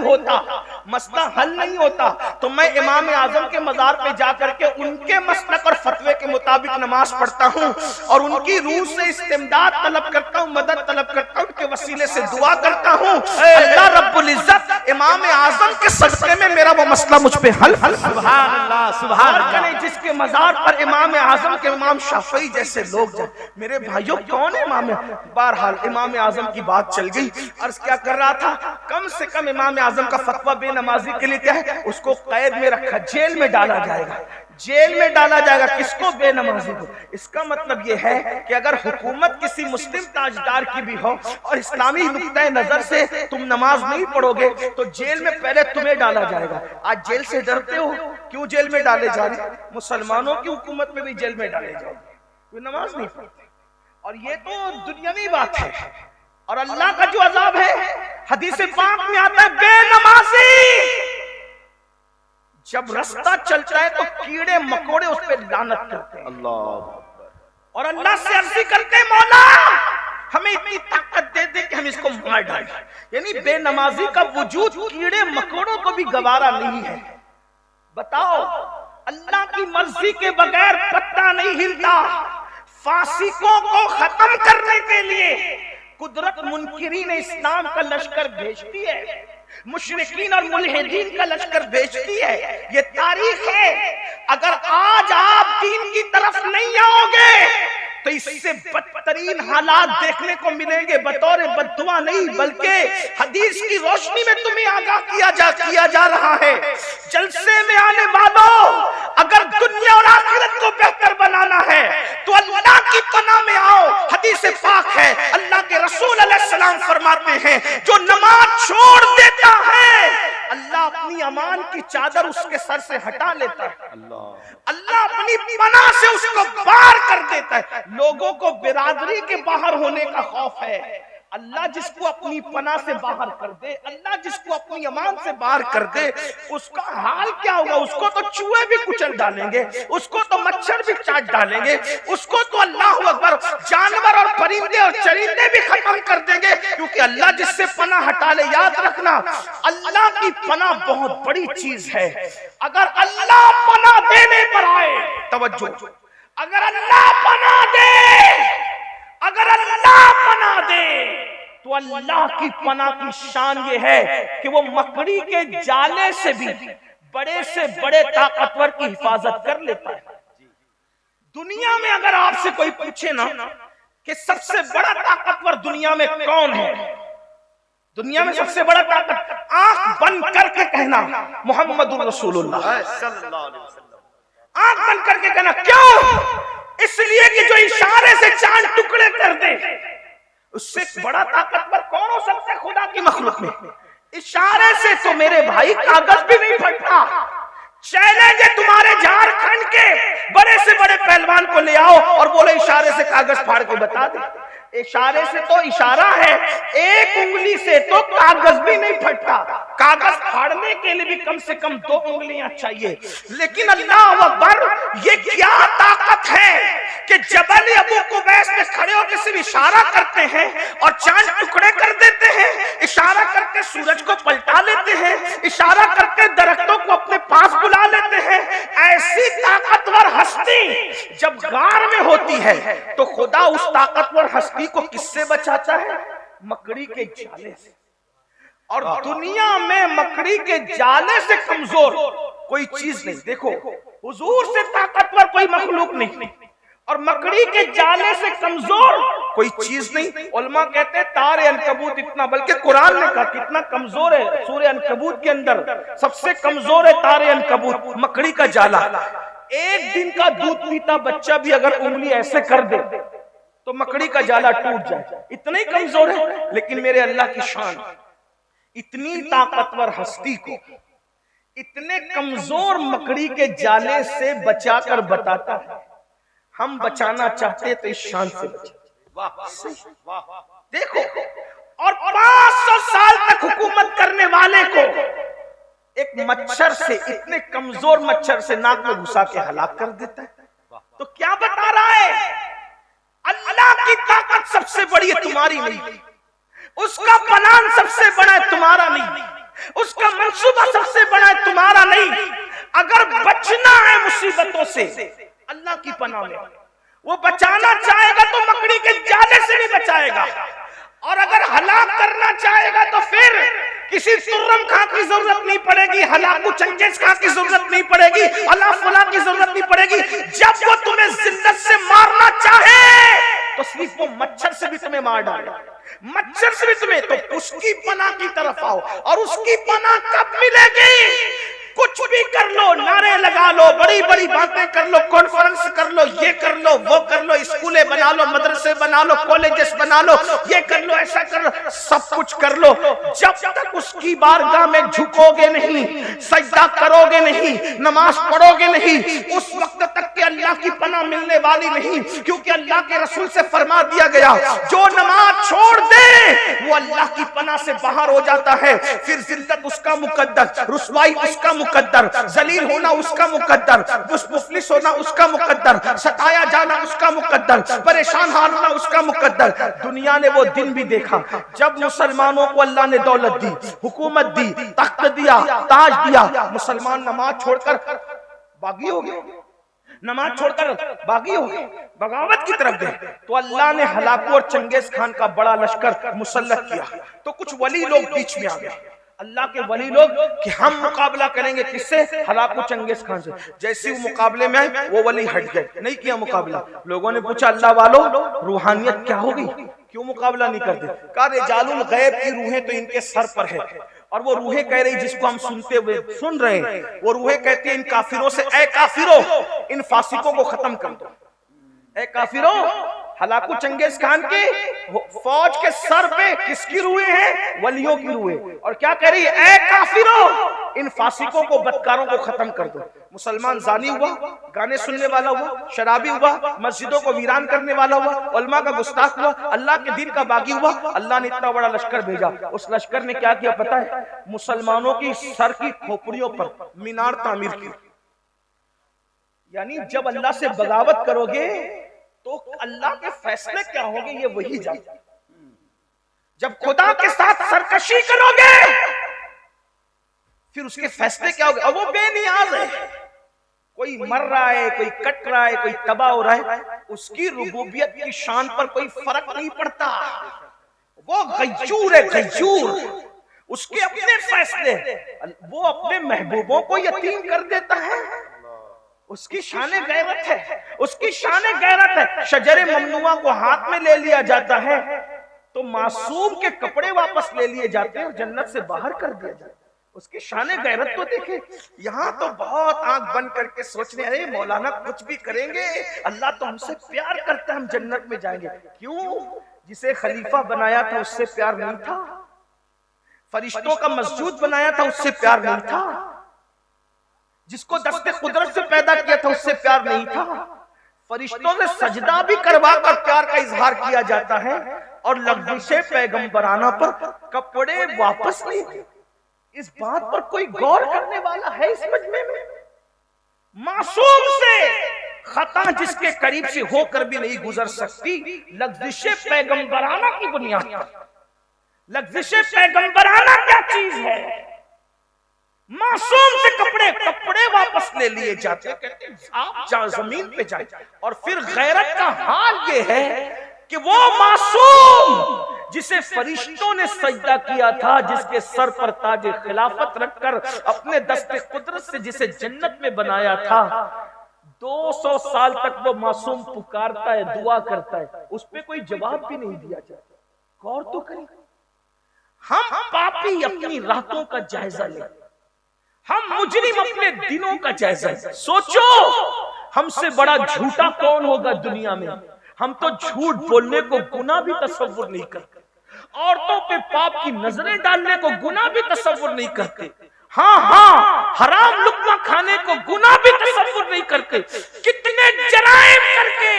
ہوتا تو میں امام اعظم کے مزار پہ جا کر کے ان کے مسلک اور فتوے کے مطابق نماز پڑھتا ہوں, اور ان کی روح سے استمداد طلب کرتا ہوں, مدد طلب کرتا ہوں, ان کے وسیلے سے دعا کرتا ہوں. اللہ رب العزت امام اعظم کے صدقے میں میرا وہ مسئلہ مجھ پہ حل. سبحان اللہ, سبحان اللہ. جس کے مزار پر امام اعظم کے امام شافعی جیسے لوگ جائیں. میرے بھائیوں کون ہے امام؟ بہرحال امام اعظم کی بات چل گئی. عرض کیا کر رہا تھا, کم سے کم امام اعظم کا فتویٰ بے نمازی کے لیے کیا ہے, اس کو قید میں رکھا, جیل میں ڈالا جائے گا. جیل میں ڈالا جائے گا کس کو؟ بے نمازی کو. اس کا مطلب یہ ہے کہ اگر حکومت کسی مسلم تاجدار کی بھی ہو اور اسلامی نقطۂ نظر سے تم نماز نہیں پڑھو گے تو جیل میں پہلے تمہیں ڈالا جائے گا. آج جیل سے ڈرتے ہو, کیوں جیل میں ڈالے جا رہے؟ مسلمانوں کی حکومت میں بھی جیل میں ڈالے جاؤ گے, کوئی نماز نہیں پڑھتے. اور یہ تو دنیاوی بات ہے. اور اللہ کا جو عذاب ہے حدیث پاک میں آتا ہے, بے نمازی جب رستہ چلتا ہے تو کیڑے مکوڑے اس پہ لعنت کرتے ہیں. اور اللہ سے عرض کرتے ہیں مولا ہمیں اتنی طاقت دے دے کہ ہم اس کو مار ڈالیں. یعنی بے نمازی کا وجود کیڑے مکوڑوں کو بھی گوارا نہیں ہے. بتاؤ, اللہ کی مرضی کے بغیر پتہ نہیں ہلتا. فاسقوں کو ختم کرنے کے لیے قدرت منکرین اسلام کا لشکر بھیجتی ہے, مشرکین اور ملحدین کا لشکر بھیجتی ہے. یہ تاریخ ہے. اگر آج آپ دین کی طرف نہیں آؤ گے تو اس سے بدترین حالات دیکھنے کو ملیں گے. بطور بددعا نہیں بلکہ حدیث کی روشنی میں تمہیں آگاہ کیا جا رہا ہے. جلسے میں آنے والوں, اگر دنیا اور آخرت کو بہتر بنانا ہے تو اللہ کی پناہ میں آؤ. حدیث پاک ہے, اللہ کے رسول علیہ السلام فرماتے ہیں جو نماز چھوڑ دیتا ہے اللہ اپنی امان کی چادر اس کے سر سے ہٹا لیتا ہے. اللہ اپنی پناہ سے اس کو باہر کر دیتا ہے. لوگوں کو برادری کے باہر ہونے کا خوف ہے. اللہ جس کو اپنی پناہ سے باہر کر دے, اللہ جس کو اپنی امان سے باہر کر دے, اس کا حال کیا ہوگا؟ اس کو تو چوہے بھی کچل ڈالیں گے, اس کو تو مچھر بھی چاٹ ڈالیں گے, اس کو تو اللہ اکبر جانور اور پرندے اور چرندے بھی ختم کر دیں گے. کیونکہ اللہ جس سے پناہ ہٹا لے, یاد رکھنا اللہ کی پناہ بہت بڑی چیز ہے. اگر اللہ پناہ دینے پر آئے, توجہ, اگر اللہ پناہ دے تو اللہ کی پناہ کی شان یہ ہے کہ وہ مکڑی کے جالے سے بھی بڑے سے بڑے طاقتور کی حفاظت کر لیتا ہے. دنیا میں اگر آپ سے کوئی پوچھے نا کہ سب سے بڑا طاقتور دنیا میں کون ہے، دنیا میں سب سے بڑا طاقت، آنکھ بند کر کے کہنا محمد رسول اللہ صلی اللہ علیہ وسلم. آنکھ بند کر کے کہنا. کیوں؟ اس لیے کہ جو اشارے سے چاند ٹکڑے کر دے، اس سے بڑا طاقتور کون ہو سکتا ہے خدا کی مخلوق میں؟ اشارے سے تو میرے بھائی کاغذ بھی نہیں پھٹتا. چیلنج ہے تمہارے جھارکھنڈ کے بڑے سے بڑے پہلوان کو لے آؤ اور بولے اشارے سے کاغذ پھاڑ کے بتا دے. اشارے سے تو اشارہ ہے، ایک انگلی سے تو کاغذ بھی نہیں پھٹتا. کاغذ پھاڑنے کے لیے بھی کم سے کم 2 انگلیاں چاہیے. لیکن اللہ اکبر، یہ کیا طاقت ہے کہ جبل ابو قبیس میں کھڑے ہو کے صرف اشارہ کرتے ہیں اور چاند ٹکڑے کر دیتے ہیں، اشارہ کرتے سورج کو پلٹا لیتے ہیں، اشارہ کرتے درختوں کو اپنے پاس بلا لیتے ہیں. ایسی طاقتور ہستی جب غار میں ہوتی ہے تو خدا اس طاقتور ہستی کو کس سے بچاتا ہے؟ مکڑی کے جالے سے. اور دنیا میں مکڑی کے جالے سے کمزور کوئی چیز نہیں. دیکھو حضور سے طاقتور کوئی مخلوق نہیں اور مکڑی کے جالے سے کمزور کوئی چیز نہیں. علماء کہتے ہیں تار عنکبوت اتنا، بلکہ قرآن نے کہا کتنا کمزور ہے. سورہ عنکبوت کے اندر سب سے کمزور ہے تار عنکبوت، مکڑی کا جالا. ایک دن کا دودھ پیتا بچہ بھی اگر انگلی ایسے کر دے تو مکڑی کا جالا ٹوٹ جائے، اتنا ہی کمزور ہے. لیکن میرے اللہ کی شان، اتنی طاقتور ہستی کو اتنے کمزور مکڑی کے جالے سے بچا کر بتاتا ہے. ہم بچانا چاہتے تو اس شان سے بچاتے. دیکھو، اور 500 سال تک حکومت کرنے والے کو ایک مچھر سے، اتنے کمزور مچھر سے ناک میں گھسا کے ہلاک کر دیتا ہے. تو کیا بتا رہا ہے؟ اللہ کی طاقت سب سے بڑی ہے، تمہاری نہیں. اس کا پلان سب سے بڑا ہے، تمہارا نہیں. اس کا منصوبہ سب سے بڑا ہے، تمہارا نہیں. اگر بچنا ہے مصیبتوں سے، اللہ کی پناہ میں. وہ بچانا چاہے گا تو مکڑی کے جالے سے بھی بچائے گا، اور اگر ہلاک کرنا چاہے گا تو پھر کسی ترم خان کی ضرورت نہیں پڑے گی، ہلاکو چنگیز خان کی ضرورت نہیں پڑے گی، اللہ فلاں کی ضرورت نہیں پڑے گی. جب وہ تمہیں ذلت سے مارنا چاہے تو صرف وہ مچھر سے بھی تمہیں مار ڈالے. مچھر سے بھی تمہیں، تو اس کی پناہ کی طرف آؤ. اور اس کی پناہ کب ملے گی؟ کچھ بھی کر لو، نعرے لگا لو، بڑی بڑی باتیں کر لو، کانفرنس کر لو، یہ کر لو، وہ کر لو، اسکولیں بنا لو، مدرسے بنا لو، کالجز بنا لو، یہ کر لو، ایسا کر لو، سب کچھ کر لو. جب تک اس کی بارگاہ میں جھکو گے نہیں، سجدہ کرو گے نہیں، نماز پڑھو گے نہیں، اس وقت تک کہ اللہ کی پناہ ملنے والی نہیں. کیونکہ اللہ کے رسول سے فرما دیا گیا جو نماز چھوڑ دے وہ اللہ کی پناہ سے باہر ہو جاتا ہے. پھر ذلت اس کا مقدر، رسوائی اس کا مقدر، ذلیل ہونا اس کا مقدر، مفلس ہونا اس کا مقدر، ستایا جانا اس کا مقدر، پریشان ہونا اس کا مقدر. دنیا نے وہ دن بھی دیکھا جب مسلمانوں کو اللہ نے دولت دی، حکومت دی، تخت دیا، تاج دیا، مسلمان نماز چھوڑ کر باغی ہو گئے، نماز چھوڑ کر باغی ہو گئے، بغاوت کی طرف گئے. تو اللہ نے ہلاکو اور چنگیز خان کا بڑا لشکر مسلط کیا. تو کچھ ولی لوگ بیچ میں آ گئے، اللہ کے ولی لوگ، کہ ہم مقابلہ کریں گے کس سے؟ ہلاکو چنگیز خان سے. جیسے وہ مقابلے میں آئے وہ ولی ہٹ گئے، نہیں کیا مقابلہ. لوگوں نے پوچھا اللہ والو روحانیت کیا ہوگی، کیوں مقابلہ نہیں کرتے؟ کہا رجال الغیب کی روحیں تو ان کے سر پر ہے. اور وہ روحیں کہہ رہی جس کو ہم سنتے ہوئے سن رہے ہیں، وہ روحیں کہتی ہیں ان کافروں سے، اے کافروں ان فاسقوں کو ختم کر دو. اے کافروں، ہلاکو چنگیز خان کی فوج کے سر پہ کس کی روحیں ہیں؟ ولیوں کی روحیں. اور کیا کہہ رہی ہے؟ اے کافروں ان فاسقوں کو، بدکاروں کو ختم کر دو. مسلمان زانی ہوا، گانے سننے والا ہوا، شرابی ہوا، مسجدوں کو ویران کرنے والا ہوا، علماء کا گستاخ ہوا، اللہ کے دین کا باغی ہوا. اللہ نے اتنا بڑا لشکر بھیجا. اس لشکر نے کیا کیا پتہ ہے؟ مسلمانوں کی سر کی کھوپڑیوں پر مینار تعمیر کی. یعنی جب اللہ سے بغاوت کرو گے تو اللہ کے فیصلے کیا ہوں گے یہ وہی جانتا. جب خدا کے ساتھ سرکشی کرو گے پھر اس کے فیصلے کیا ہوں گے. اور وہ بے نیاز ہے. کوئی مر رہا ہے، کوئی کٹ رہا ہے، کوئی تباہ ہو رہا ہے، اس کی ربوبیت کی شان پر کوئی فرق نہیں پڑتا. وہ غیور ہے، غیور. اس کے اپنے فیصلے. وہ اپنے محبوبوں کو یتیم کر دیتا ہے. اس کی شان غیرت ہے، اس کی شان غیرت ہے۔ شجر ممنوعہ کو ہاتھ میں لے لیا جاتا ہے تو معصوم کے کپڑے واپس لے لیے جاتے ہیں اور جنت سے باہر کر دیا جاتا ہے۔ اس کی شان غیرت تو دیکھیں۔ یہاں تو بہت آنکھ بند کر کے سوچنے ارے مولانا کچھ بھی کریں گے، اللہ تو ہم سے پیار کرتا ہے، ہم جنت میں جائیں گے۔ کیوں؟ جسے خلیفہ بنایا تھا اس سے پیار نہیں تھا، فرشتوں کا مسجود بنایا تھا اس سے پیار نہیں تھا، جس کو دست قدرت سے پیدا کیا تھا اس سے پیار نہیں تھا۔ فرشتوں سے سجدہ بھی کروا کر پیار کا اظہار کیا جاتا ہے، اور لغزش پیغمبرانہ پر کپڑے واپس نہیں تھے۔ اس بات پر کوئی غور کرنے والا ہے اس مجمع میں؟ معصوم سے خطا جس کے قریب سے ہو کر بھی نہیں گزر سکتی، لغزش پیغمبرانہ کی بنیاد پر۔ لغزش پیغمبرانہ کیا چیز ہے؟ معصوم سے کپڑے واپس لے لیے جاتے، کہتے ہیں آپ جہاں زمین پہ جائیں۔ اور پھر غیرت کا حال یہ ہے کہ وہ معصوم جسے فرشتوں نے سجدہ کیا تھا، جس کے سر پر تاج خلافت رکھ کر اپنے دست قدرت سے جسے جنت میں بنایا تھا، 200 سال تک وہ معصوم پکارتا ہے، دعا کرتا ہے، اس پہ کوئی جواب بھی نہیں دیا جاتا۔ غور تو کریں، ہم پاپی اپنی راتوں کا جائزہ لیں، ہم مجرم اپنے دنوں کا جائزہ لیں۔ سوچو ہم سے بڑا جھوٹا کون ہوگا دنیا میں؟ ہم تو جھوٹ بولنے کو گناہ بھی تصور نہیں کرتے، عورتوں پہ پاپ کی نظریں ڈالنے کو گناہ بھی تصور نہیں کرتے، ہاں حرام لقمہ کھانے کو گناہ بھی تصور نہیں کرتے۔ کتنے جرائم کر کے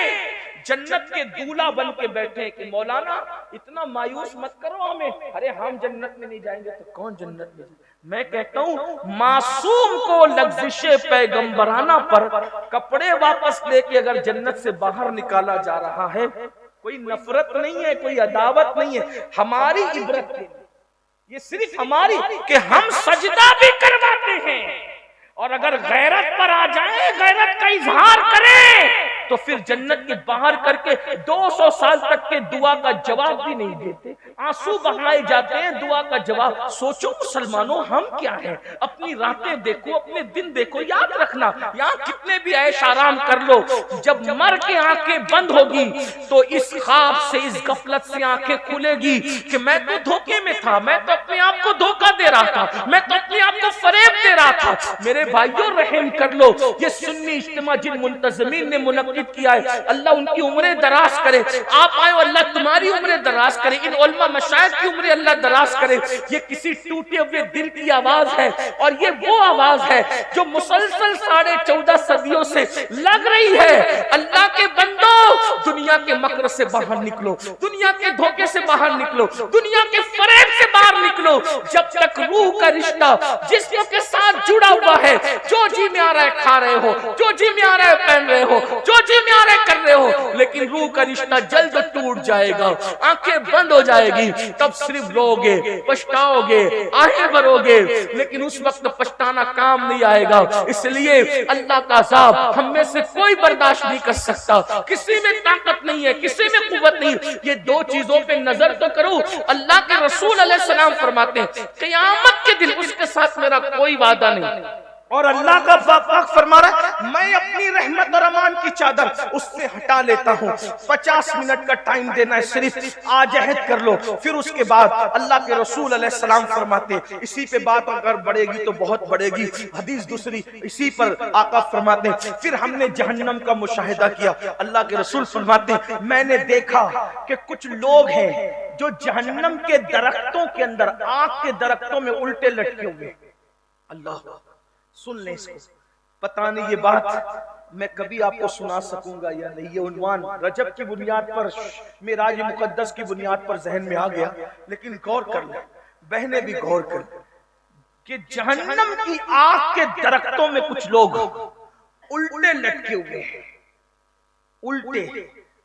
جنت کے دولہا بن کے بیٹھے کہ مولانا اتنا مایوس مت کرو ہمیں، ارے ہم جنت میں نہیں جائیں گے تو کون جنت میں؟ میں کہتا ہوں معصوم کو لغزش پیغمبرانہ پر کپڑے واپس لے کے اگر جنت سے باہر نکالا جا رہا ہے، کوئی نفرت نہیں ہے، کوئی عداوت نہیں ہے، ہماری عبرت ہے یہ، صرف ہماری کہ ہم سجدہ بھی کرواتے ہیں، اور اگر غیرت پر آ جائیں، غیرت کا اظہار کریں تو پھر جنت کے باہر کر کے 200 سال تک کے دعا کا جواب بھی نہیں دیتے، آنسو بہائے جاتے ہیں دعا کا جواب۔ سوچو مسلمانوں ہم کیا ہیں؟ اپنی راتیں دیکھو، اپنے دن دیکھو، یاد رکھنا یہاں کتنے بھی عیش آرام کر لو، جب مر کے آنکھیں بند ہوگی تو اس خواب سے، اس غفلت سے آنکھیں کھلے گی کہ میں تو دھوکے میں تھا، میں تو اپنے آپ کو دھوکہ دے رہا تھا، میں تو اپنے آپ کو فریب دے رہا تھا۔ میرے بھائیوں رحم کر لو، یہ سنی اجتماع جن منتظمین نے منعقد کیا ہے، اللہ ان کی عمریں دراز کرے، آپ آئے اللہ تمہاری عمریں دراز کرے، ان علماء مشائخ کی عمریں اللہ دراز کرے۔ یہ کسی ٹوٹے ہوئے دل کی آواز ہے، اور یہ وہ آواز ہے جو مسلسل 14.5 صدیوں سے لگ رہی ہے۔ اللہ کے بندو دنیا کے مکر سے باہر نکلو، دنیا کے دھوکے سے باہر نکلو، دنیا کے فریب سے باہر نکلو۔ جب تک روح کا رشتہ جسم کے ساتھ جڑا ہوا ہے، جو جی میں آ رہا ہے کھا رہے ہو، جو جی میں آ رہا ہے پہن رہے ہو، جو جی میں آ رہا ہے کر رہے ہو، لیکن روح کا رشتہ جلد ٹوٹ جائے گا، آنکھیں بند ہو جائے گی، تب صرف روگے، پچھتاؤ گے، آہیں بھرو گے، لیکن اس وقت پچھتانا کام نہیں آئے گا۔ اس لیے اللہ کا عذاب ہم میں سے کوئی برداشت نہیں کر سکتا، کسی میں طاقت نہیں ہے، کسی میں قوت نہیں۔ یہ دو چیزوں پہ نظر تو کرو۔ اللہ کے رسول علیہ السلام فرماتے ہیں قیامت کے دن اس کے ساتھ میرا کوئی وعدہ نہیں، اور اللہ کا پاک فرما رہا ہے میں اپنی رحمت اور امان کی چادر اس سے ہٹا لیتا ہوں۔ 50 منٹ کا ٹائم دینا ہے، صرف آج عہد کر لو۔ پھر اس کے بعد اللہ کے رسول علیہ السلام فرماتے ہیں اسی پہ بات اگر بڑھے گی تو بہت بڑھے گی۔ حدیث دوسری اسی پر آقا فرماتے ہیں پھر ہم نے جہنم کا مشاہدہ کیا۔ اللہ کے رسول فرماتے ہیں میں نے دیکھا کہ کچھ لوگ ہیں جو جہنم کے درختوں کے اندر، آگ کے درختوں میں الٹے لٹکے ہوئے۔ اللہ سن لیں اس کو، پتہ نہیں یہ بات میں کبھی آپ کو سنا سکوں گا یا نہیں۔ یہ عنوان رجب کی بنیاد پر، معراج مقدس کی بنیاد پر ذہن میں آ گیا، لیکن غور کر لیں، بہنیں بھی غور کر لیں کہ جہنم کی آگ کے درختوں میں کچھ لوگ الٹے لٹکے ہوئے ہیں۔ الٹے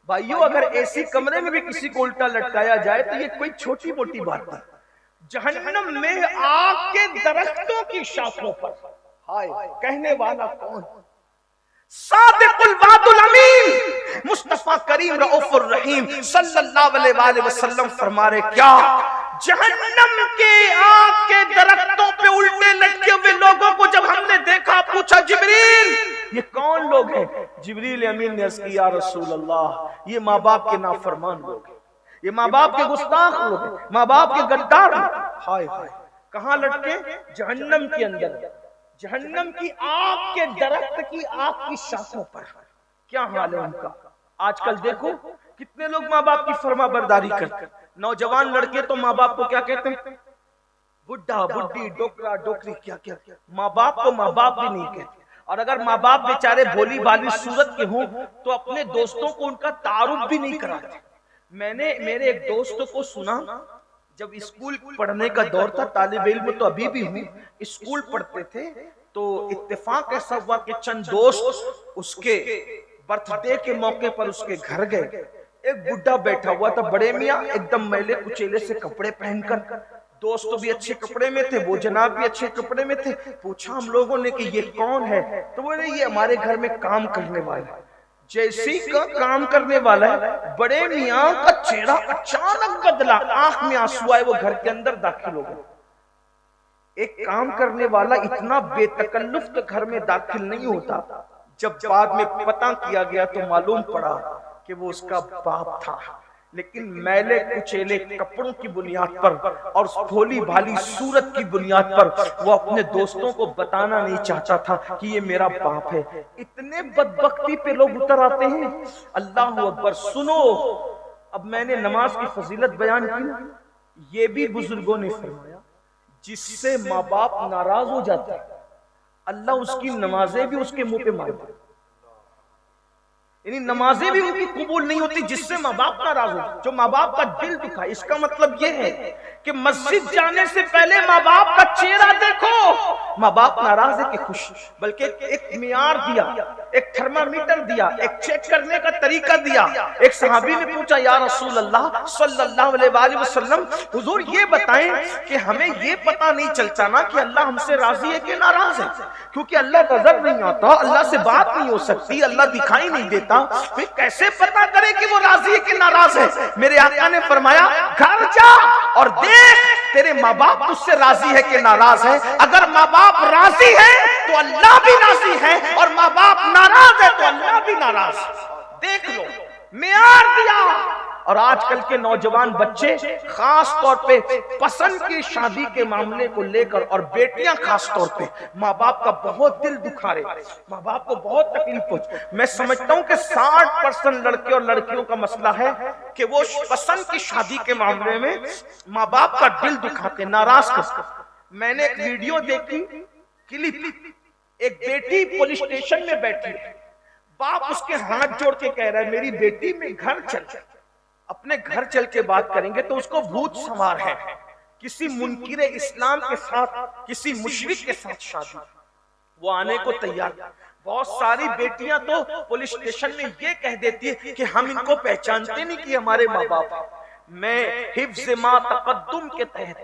بھائیو، اگر ایسی کمرے میں بھی کسی کو الٹا لٹکایا جائے تو یہ کوئی چھوٹی موٹی بات نہیں۔ جہنم میں آگ کے درختوں کی شاخوں پر کہنے والا کون؟ صادق الوعد الامین مصطفیٰ کریم رؤوف الرحیم صلی اللہ علیہ وآلہ وسلم فرما رہے کیا جہنم کے آگ کے درختوں پہ الٹے لٹکے ہوئے لوگوں کو جب ہم نے دیکھا، پوچھا جبریل یہ کون لوگ ہیں؟ جبریل امین نے عرض کی یا رسول اللہ یہ ماں باپ کے نافرمان لوگ ہیں، یہ ماں باپ کے گستاخ لوگ ہیں، ماں باپ کے غدار ہیں۔ ہائے ہائے، کہاں لٹکے؟ جہنم کے اندر، جہنم کی آگ کے درخت کی آگ کی شاخوں پر۔ کیا حال ہے ان کا؟ آج کل دیکھو کتنے لوگ ماں باپ کی فرما برداری کرتے ہیں۔ نوجوان لڑکے تو ماں باپ کو کیا کہتے ہیں؟ بڈھا، بڈھی، ڈوکرا، ڈوکری، کیا کیا کیا، ماں باپ کو ماں باپ بھی نہیں کہتے۔ اور اگر ماں باپ بیچارے بھولی بالی صورت کے ہوں تو اپنے دوستوں کو ان کا تعارف بھی نہیں کراتے۔ میں نے میرے ایک دوست کو سنا، جب اسکول پڑھنے کا دور تھا، طالب علم تو ابھی بھی ہوں، اسکول پڑھتے تھے، تو اتفاق ایسا ہوا کہ چند دوست اس کے برتھ ڈے کے موقع پر اس کے گھر گئے۔ ایک بڈھا بیٹھا ہوا تھا، بڑے میاں، ایک دم میلے کچیلے سے کپڑے پہن کر، دوست بھی اچھے کپڑے میں تھے، وہ جناب بھی اچھے کپڑے میں تھے۔ پوچھا ہم لوگوں نے کہ یہ کون ہے؟ تو وہ یہ ہمارے گھر میں کام کرنے والا ہے۔ جیسی کا کام کرنے والا ہے، بڑے میاں کا چہرہ اچانک بدلا، آنکھ میں آنسو آئے، وہ گھر کے اندر داخل ہو گئے۔ ایک کام کرنے والا اتنا بے تکلف تو گھر میں داخل نہیں ہوتا۔ جب بعد میں پتہ کیا گیا تو معلوم پڑا کہ وہ اس کا باپ تھا، لیکن میلے کچیلے کپڑوں کی بنیاد پر اور بھولی بھالی صورت کی بنیاد پر وہ اپنے دوستوں کو بتانا نہیں چاہتا تھا کہ یہ میرا باپ ہے۔ اتنے بدبختی پہ لوگ اتر آتے ہیں۔ اللہ اکبر، سنو، اب میں نے نماز کی فضیلت بیان کی، یہ بھی بزرگوں نے فرمایا جس سے ماں باپ ناراض ہو جاتا ہے اللہ اس کی نمازیں بھی اس کے منہ پہ مارتا ہے، یعنی نمازیں بھی ان کی قبول نہیں ہوتی جس سے ماں باپ ناراض ہو، جو ماں باپ کا دل دکھا۔ اس کا مطلب یہ ہے کہ مسجد جانے سے پہلے ماں باپ کا چہرہ دیکھو، ماں باپ ناراض ہے کہ خوش، بلکہ ایک معیار دیا، ایک تھرمامیٹر دیا، ایک چیک کرنے کا طریقہ دیا۔ ایک صحابی نے پوچھا یا رسول اللہ صلی اللہ علیہ وآلہ وسلم، حضور یہ بتائیں کہ ہمیں یہ پتہ نہیں چلتا نا کہ اللہ ہم سے راضی ہے کہ ناراض ہے، کیونکہ اللہ نظر نہیں آتا، اللہ سے بات نہیں ہو سکتی، اللہ دکھائی نہیں دیتا، پھر کیسے پتا کرے کہ وہ راضی ہے کہ ناراض ہے؟ میرے آقا نے فرمایا گھر جا اور دیکھ تیرے ماں باپ تجھ سے راضی ہے کہ ناراض ہے۔ اگر ماں باپ راضی ہے تو اللہ بھی راضی ہے، اور ماں باپ ناراض ہے تو اللہ بھی ناراض ہے۔ دیکھ لو، معیار دیا۔ اور آج کل کے نوجوان بچے خاص طور پہ پسند کی شادی کے معاملے کو لے کر، اور بیٹیاں خاص طور پہ ماں باپ کا بہت دل دکھا رہے، ماں باپ کو بہت تکلیف پہنچ۔ میں سمجھتا ہوں کہ 60% لڑکے اور لڑکیوں کا مسئلہ ہے کہ وہ پسند کی شادی کے معاملے میں ماں باپ کا دل دکھاتے، ناراض کرتے۔ میں نے ایک ویڈیو دیکھی، کلپ، ایک بیٹی پولیس اسٹیشن میں بیٹھی ہے، باپ اس کے ہاتھ جوڑ کے کہہ رہا ہے میری بیٹی میں گھر چل، اپنے گھر چل کے بات کریں گے تو اس کو بھوت سوار ہے، کسی منکر اسلام کے ساتھ، کسی مشرک کے ساتھ شادی، وہ آنے کو تیار۔ بہت ساری بیٹیاں تو پولیس اسٹیشن میں یہ کہہ دیتی ہے کہ ہم ان کو پہچانتے نہیں کہ ہمارے ماں باپ ہیں۔ میں حفظ ما تقدم کے تحت،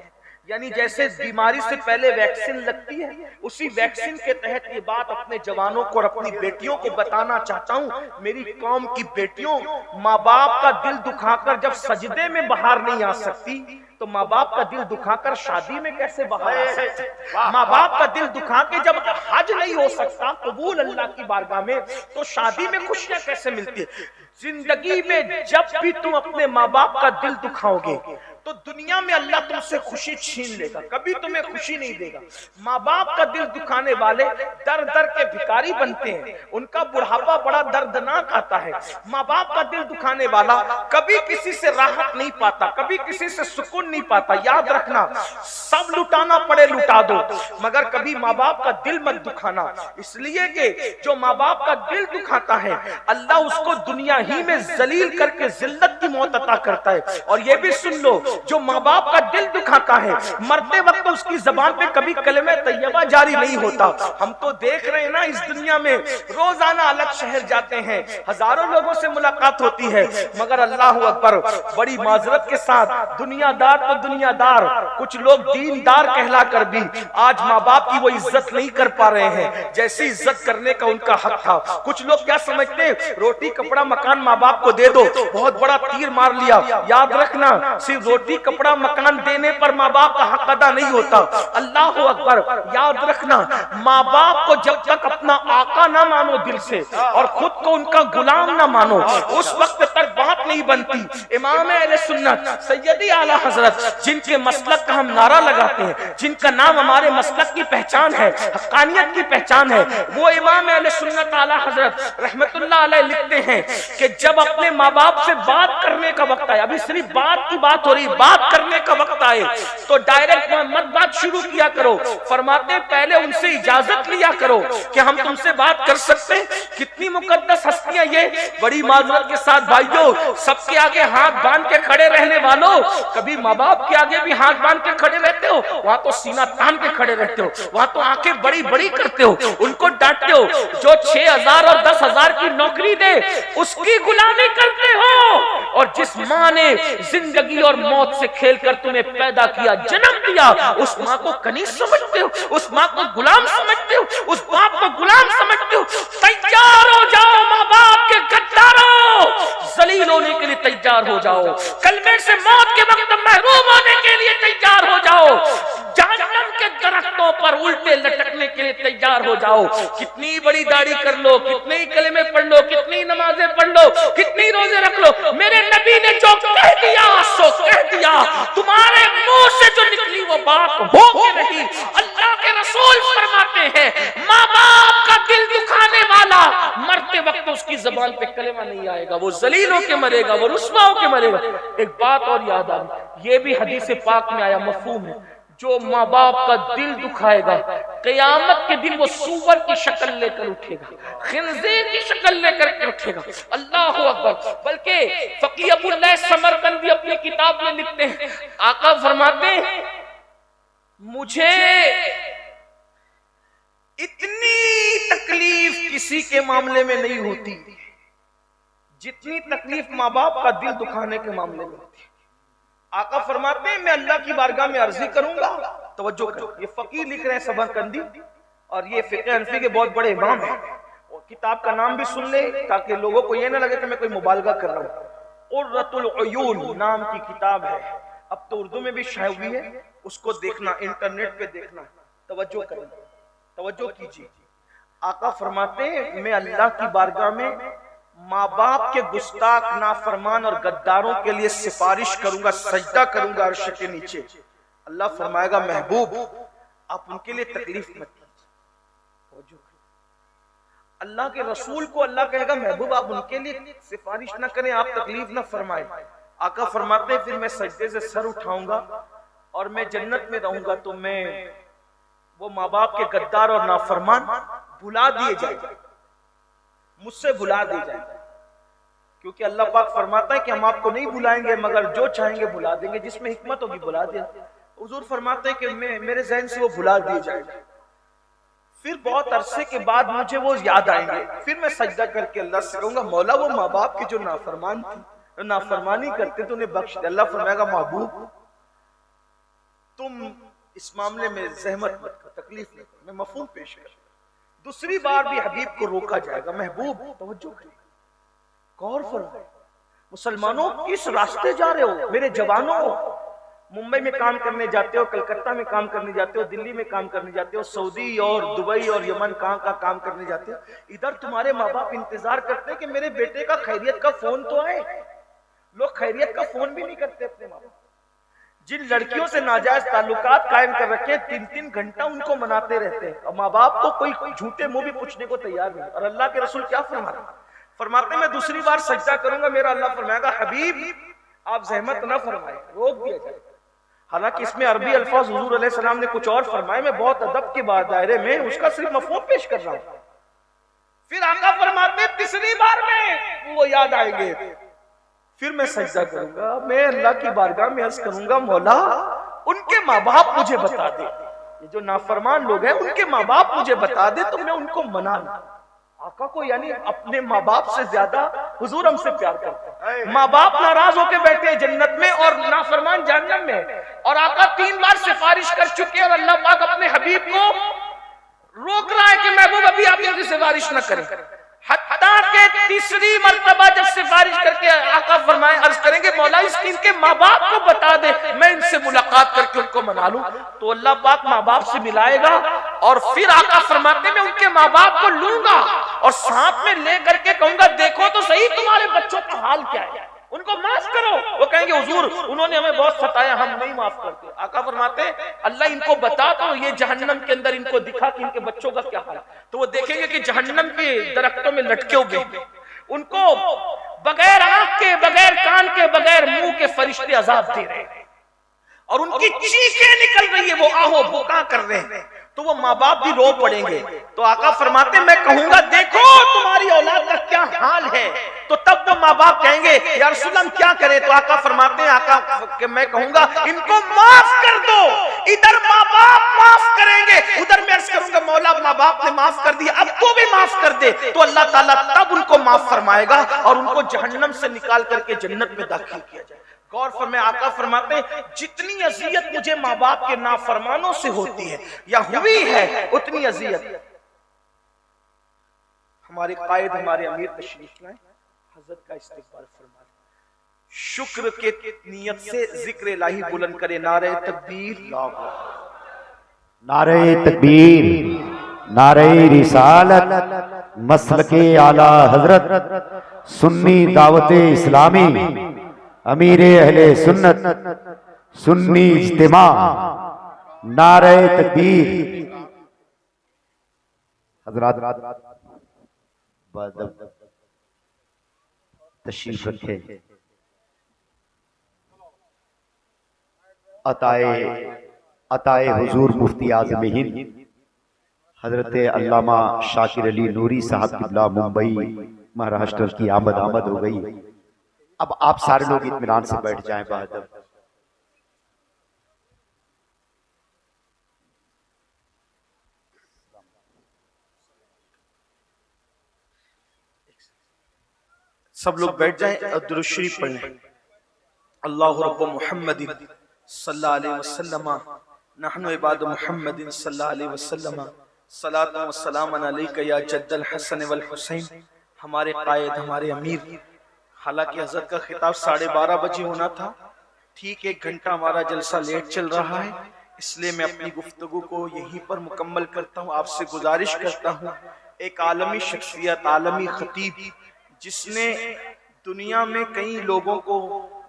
یعنی جیسے بیماری سے پہلے ویکسین لگتی ہے، اسی ویکسین کے تحت یہ بات اپنے جوانوں کو اور اپنی بیٹیوں کو بتانا چاہتا ہوں۔ میری قوم کی بیٹیوں، ماں باپ کا دل دکھا کر جب سجدے میں بہار نہیں آ سکتی تو ماں باپ کا دل دکھا کر شادی میں کیسے بہار آ سکتی؟ ماں باپ کا دل دکھا کے جب حج نہیں ہو سکتا قبول اللہ کی بارگاہ میں، تو شادی میں خوشیاں کیسے ملتی ہے؟ زندگی میں جب بھی تم اپنے ماں باپ کا دل دکھاؤ گے تو دنیا میں اللہ تم سے خوشی چھین لے گا، کبھی تمہیں خوشی نہیں دے گا۔ ماں باپ کا دل دکھانے والے در در کے بھکاری بنتے ہیں، ان کا بڑھاپا بڑا دردناک آتا ہے۔ ماں باپ کا دل دکھانے والا کبھی کسی سے راحت نہیں پاتا، کبھی کسی سے سکون نہیں پاتا۔ یاد رکھنا، سب لٹانا پڑے لٹا دو، مگر کبھی ماں باپ کا دل مت دکھانا، اس لیے کہ جو ماں باپ کا دل دکھاتا ہے اللہ اس کو دنیا ہی میں ذلیل کر کے ذلت کی موت عطا کرتا ہے۔ اور یہ بھی سن لو، جو ماں باپ کا دل دکھاتا ہے مرتے وقت اس کی زبان پہ کبھی کلمہ طیبہ جاری نہیں ہوتا۔ ہم تو دیکھ رہے ہیں نا اس دنیا میں، روزانہ الگ شہر جاتے ہیں، ہزاروں لوگوں سے ملاقات ہوتی ہے، مگر اللہ اکبر بڑی معذرت کے ساتھ دنیا دار تو دنیا دار، کچھ لوگ دین دار کہلا کر بھی آج ماں باپ کی وہ عزت نہیں کر پا رہے ہیں جیسی عزت کرنے کا ان کا حق تھا۔ کچھ لوگ کیا سمجھتے ہیں روٹی کپڑا مکان مکان ماں باپ کو دے دو، بہت بڑا تیر مار لیا. یاد رکھنا صرف روٹی کپڑا مکان دینے پر ماں باپ کا حق ادا نہیں ہوتا. اللہ اکبر. یاد رکھنا ماں باپ کو جب تک اپنا آقا نہ مانو دل سے اور خود کو ان کا غلام نہ مانو اس وقت تک بات نہیں بنتی. امام اہل سنت سیدی اعلی حضرت جن کے مسلک کا ہم نعرہ لگاتے ہیں، جن کا نام ہمارے مسلک کی پہچان ہے، حقانیت کی پہچان ہے، وہ امام اہل سنت اعلی حضرت رحمت اللہ علیہ لکھتے ہیں کہ جب اپنے ماں باپ سے بات کرنے کا وقت آئے، ابھی صرف بات کی بات ہو رہی، بات کرنے کا وقت آئے تو ڈائریکٹ مت بات شروع کیا کرو. فرماتے پہلے ان سے اجازت لیا کرو کہ ہم تم سے بات کر سکتے ہیں. کتنی مقدس ہستیاں یہ. بڑی معذرت کے ساتھ بھائیوں، سب کے آگے ہاتھ باندھ کے کھڑے رہنے والوں، کبھی ماں باپ کے آگے بھی ہاتھ باندھ کے کھڑے رہتے ہو؟ وہاں تو سینہ تان کے کھڑے رہتے ہو، وہاں تو آنکھیں بڑی بڑی کرتے ہو، ان کو ڈانٹتے ہو. جو 6,000 اور 10,000 کی نوکری دے اس کی غلامی کرتے ہو. اور جس ماں نے زندگی اور موت سے کھیل کر تمہیں پیدا کیا، جنم دیا، اس ماں کو کنیز سمجھتے ہو، اس ماں کو غلام سمجھتے ہو، اس باپ کو غلام سمجھتے ہو. تیار ہو جاؤ ماں باپ کے غداروں، ذلیل ہونے کے لیے تیار ہو جاؤ، کلمے سے موت کے وقت محروم ہونے کے لیے تیار ہو جاؤ، جہنم کے درختوں پر الٹے لٹکنے کے لیے تیار ہو جاؤ. کتنی بڑی داڑھی کر لو، کتنے کلمے پڑھ لو، کتنی نمازیں پڑھ لو، کتنی روزے رکھ لو، میرے نبی نے جو کہہ دیا سو کہہ دیا. تمہارے منہ سے جو نکلی وہ بات ہو کے نہیں. اللہ کے رسول فرماتے ہیں ماں باپ کا دل دکھانے والا مرتے وقت اس کی زبان پہ کلمہ نہیں آئے گا، وہ ذلیل ہو کے مرے گا، وہ رسوا ہو کے مرے گا. ایک بات اور یاد آ گئی، یہ بھی حدیث پاک میں آیا، مفہوم ہے. جو ماں باپ کا دل دکھائے گا قیامت کے دن وہ سور کی شکل لے کر اٹھے گا، خنزیر کی شکل لے کر اٹھے گا. اللہ اکبر. بلکہ فقیہ ابو اللہ سمرقندی اپنی کتاب میں لکھتے ہیں، آقا فرماتے ہیں مجھے اتنی تکلیف کسی کے معاملے میں نہیں ہوتی جتنی تکلیف ماں باپ کا دل دکھانے کے معاملے میں ہوتی. آقا فرماتے ہیں میں اللہ کی بارگاہ میں عرضی کروں گا. توجہ کرو، یہ فقیر لکھ رہے ہیں سمرقندی، اور یہ فقہ حنفی کے بہت بڑے امام ہیں. اور کتاب کا نام بھی سن لے تاکہ لوگوں کو یہ نہ لگے کہ میں کوئی مبالغہ کر رہا ہوں. قرۃ العیون نام کی کتاب ہے، اب تو اردو میں بھی شائع ہوئی ہے، اس کو دیکھنا، انٹرنیٹ پہ دیکھنا. توجہ کریں، توجہ کیجیے. آقا فرماتے ہیں میں اللہ کی بارگاہ میں ماں باپ کے گستاخ، نافرمان اور غداروں کے لیے سفارش کروں گا، سجدہ کروں گا عرش کے نیچے. اللہ فرمائے گا محبوب آپ ان کے لیے تکلیف مت کیجیے. اللہ کے رسول کو اللہ کہے گا محبوب آپ ان کے لیے سفارش نہ کریں، آپ تکلیف نہ فرمائیں. آقا فرماتے ہیں پھر میں سجدے سے سر اٹھاؤں گا اور میں جنت میں رہوں گا تو میں وہ ماں باپ کے غدار اور نافرمان بھلا دیے جائیں گے، مجھ سے بھلا دی جائے گا. کیونکہ اللہ پاک فرماتا ہے کہ ہم آپ کو نہیں بھلائیں گے مگر جو چاہیں گے بھلا دیں گے، جس میں حکمت ہوگی بھلا دیں. حضور فرماتے ہیں کہ میرے ذہن سے وہ بھلا دیے جائیں گے. پھر بہت عرصے کے بعد مجھے وہ یاد آئیں گے، پھر میں سجدہ کر کے اللہ سے کہوں گا مولا وہ ماں باپ کے جو نافرمان تھے، نافرمانی کرتے تو انہیں بخش دے. اللہ فرمائے گا محبوب تم اس معاملے میں زحمت مت کرو، تکلیف نہ کرو، میں مفہوم پیش کر. دوسری بار بھی حبیب کو روکا جائے گا. محبوب توجہ کریں، غور فرمائیں، مسلمانوں کس راستے جا رہے ہو؟ میرے جوانوں، ممبئی میں کام کرنے جاتے ہو، کلکتہ میں کام کرنے جاتے ہو، دلی میں کام کرنے جاتے ہو، سعودی اور دبئی اور یمن کہاں کا کام کرنے جاتے ہو. ادھر تمہارے ماں باپ انتظار کرتے ہیں کہ میرے بیٹے کا خیریت کا فون تو آئے. لوگ خیریت کا فون بھی نہیں کرتے اپنے ماں باپ. جن لڑکیوں سے ناجائز تعلقات قائم کر رکھے 3 گھنٹہ ان کو مناتے رہتے ہیں اور ماں باپ کو کوئی جھوٹے منہ بھی پوچھنے کو تیار نہیں. اور اللہ کے رسول کیا فرماتے ہیں میں دوسری بار سجدہ کروں گا. میرا اللہ فرمائے گا حبیب آپ زحمت نہ فرمائیں، روک دیا جائے. حالانکہ اس میں عربی الفاظ حضور علیہ السلام نے کچھ اور فرمائے، میں بہت ادب کے بعد دائرے میں اس کا صرف مفہوم پیش کر رہا ہوں. پھر آقا فرماتے ہیں تیسری بار میں وہ یاد آئیں گے، پھر میں سجدہ کروں گا. میں اللہ کی بارگاہ میں عرض کروں گا مولا ان کے ماں باپ مجھے بتا دے، یہ جو نافرمان لوگ ہیں ان کے ماں باپ مجھے بتا دے تو میں ان کو منا لوں. آقا کو یعنی اپنے ماں باپ سے زیادہ حضور ہم سے پیار کرتے ہیں. ماں باپ ناراض ہو کے بیٹھے جنت میں اور نافرمان جہنم میں، اور آقا 3 بار سفارش کر چکے اور اللہ پاک اپنے حبیب کو روک رہا ہے کہ محبوب ابھی آپ یہ سفارش نہ کریں. حتیٰ کہ تیسری مرتبہ جب سفارش کر کے آقا فرمائے عرض کریں گے مولا اس کی ان کے ماں باپ کو بتا دے میں ان سے ملاقات کر کے ان کو منا لوں، تو اللہ پاک ماں باپ سے ملائے گا اور پھر آقا فرماتے میں ان کے ماں باپ کو لوں گا اور ساتھ میں لے کر کے کہوں گا دیکھو تو صحیح تمہارے بچوں کا حال کیا ہے، ان کو معاف کرو۔ وہ کہیں گے حضور انہوں نے ہمیں بہت ستایا، ہم نہیں معاف کرتے۔ آقا فرماتے اللہ ان کو بتا تو یہ جہنم کے اندر ان کو دکھا کہ ان کے بچوں کا کیا حال ہے، تو وہ دیکھیں گے کہ جہنم کے درختوں میں لٹکے ہوئے ان کو بغیر آنکھ کے، بغیر کان کے، بغیر منہ کے فرشتے عذاب دے رہے ہیں اور ان کی چیخیں نکل رہی ہے، وہ آہو بکا کر رہے ہیں، تو وہ ماں باپ بھی رو پڑیں گے۔ تو آقا فرماتے میں کہوں گا دیکھو تمہاری اولاد کا کیا حال ہے، تو تب وہ ماں باپ کہیں گے یا رسول اللہ ہم کیا کریں، تو آقا فرماتے ہیں آقا کہ میں کہوں گا ان کو معاف کر دو، ادھر ماں باپ معاف کریں گے، ادھر میں عرض کروں گا مولا ماں باپ نے معاف کر دیا اب تو بھی معاف کر دے، تو اللہ تعالیٰ تب ان کو معاف فرمائے گا اور ان کو جہنم سے نکال کر کے جنت میں داخل کیا جائے۔ غور فرمائے آقا فرماتے ہیں جتنی اذیت مجھے ماں باپ کے نافرمانوں سے ہوتی ہے یا ہوئی ہے اتنی اذیت ہمارے قائد ہمارے امیر تشریف لائیں، حضرت کا استقبال فرمائیں، شکر کے نیت سے ذکر الہی بلند کرے، نعرہ تکبیر، نعرہ تکبیر، نعرہ رسالت، مسلک اعلی حضرت سنی دعوت اسلامی، امیر اہل سنت، سنی اجتماع، نعرہ تکبیر۔ حضرات تشریف رکھے، عطائے حضور مفتی اعظم ہند حضرت علامہ شاکر علی نوری صاحب قبلہ ممبئی مہاراشٹر کی آمد ہو گئی۔ اب آپ سارے لوگ اطمینان سے بیٹھ جائیں بہادر۔ سب لوگ بیٹھ جائیں اور درود شریف پڑھ لیں۔ اللہ رب محمد صلی اللہ علیہ وسلم نحن عباد محمد صلی اللہ علیہ وسلم صلاۃ و سلام علیک یا جد الحسن والحسین۔ ہمارے قائد ہمارے امیر، حالانکہ حضرت کا خطاب 12:30 بجے ہونا تھا، ٹھیک 1 گھنٹہ ہمارا جلسہ لیٹ چل رہا ہے، اس لیے میں اپنی گفتگو کو یہیں پر مکمل کرتا ہوں۔ آپ سے گزارش کرتا ہوں ایک عالمی شخصیت، عالمی خطیب جس نے دنیا میں کئی لوگوں کو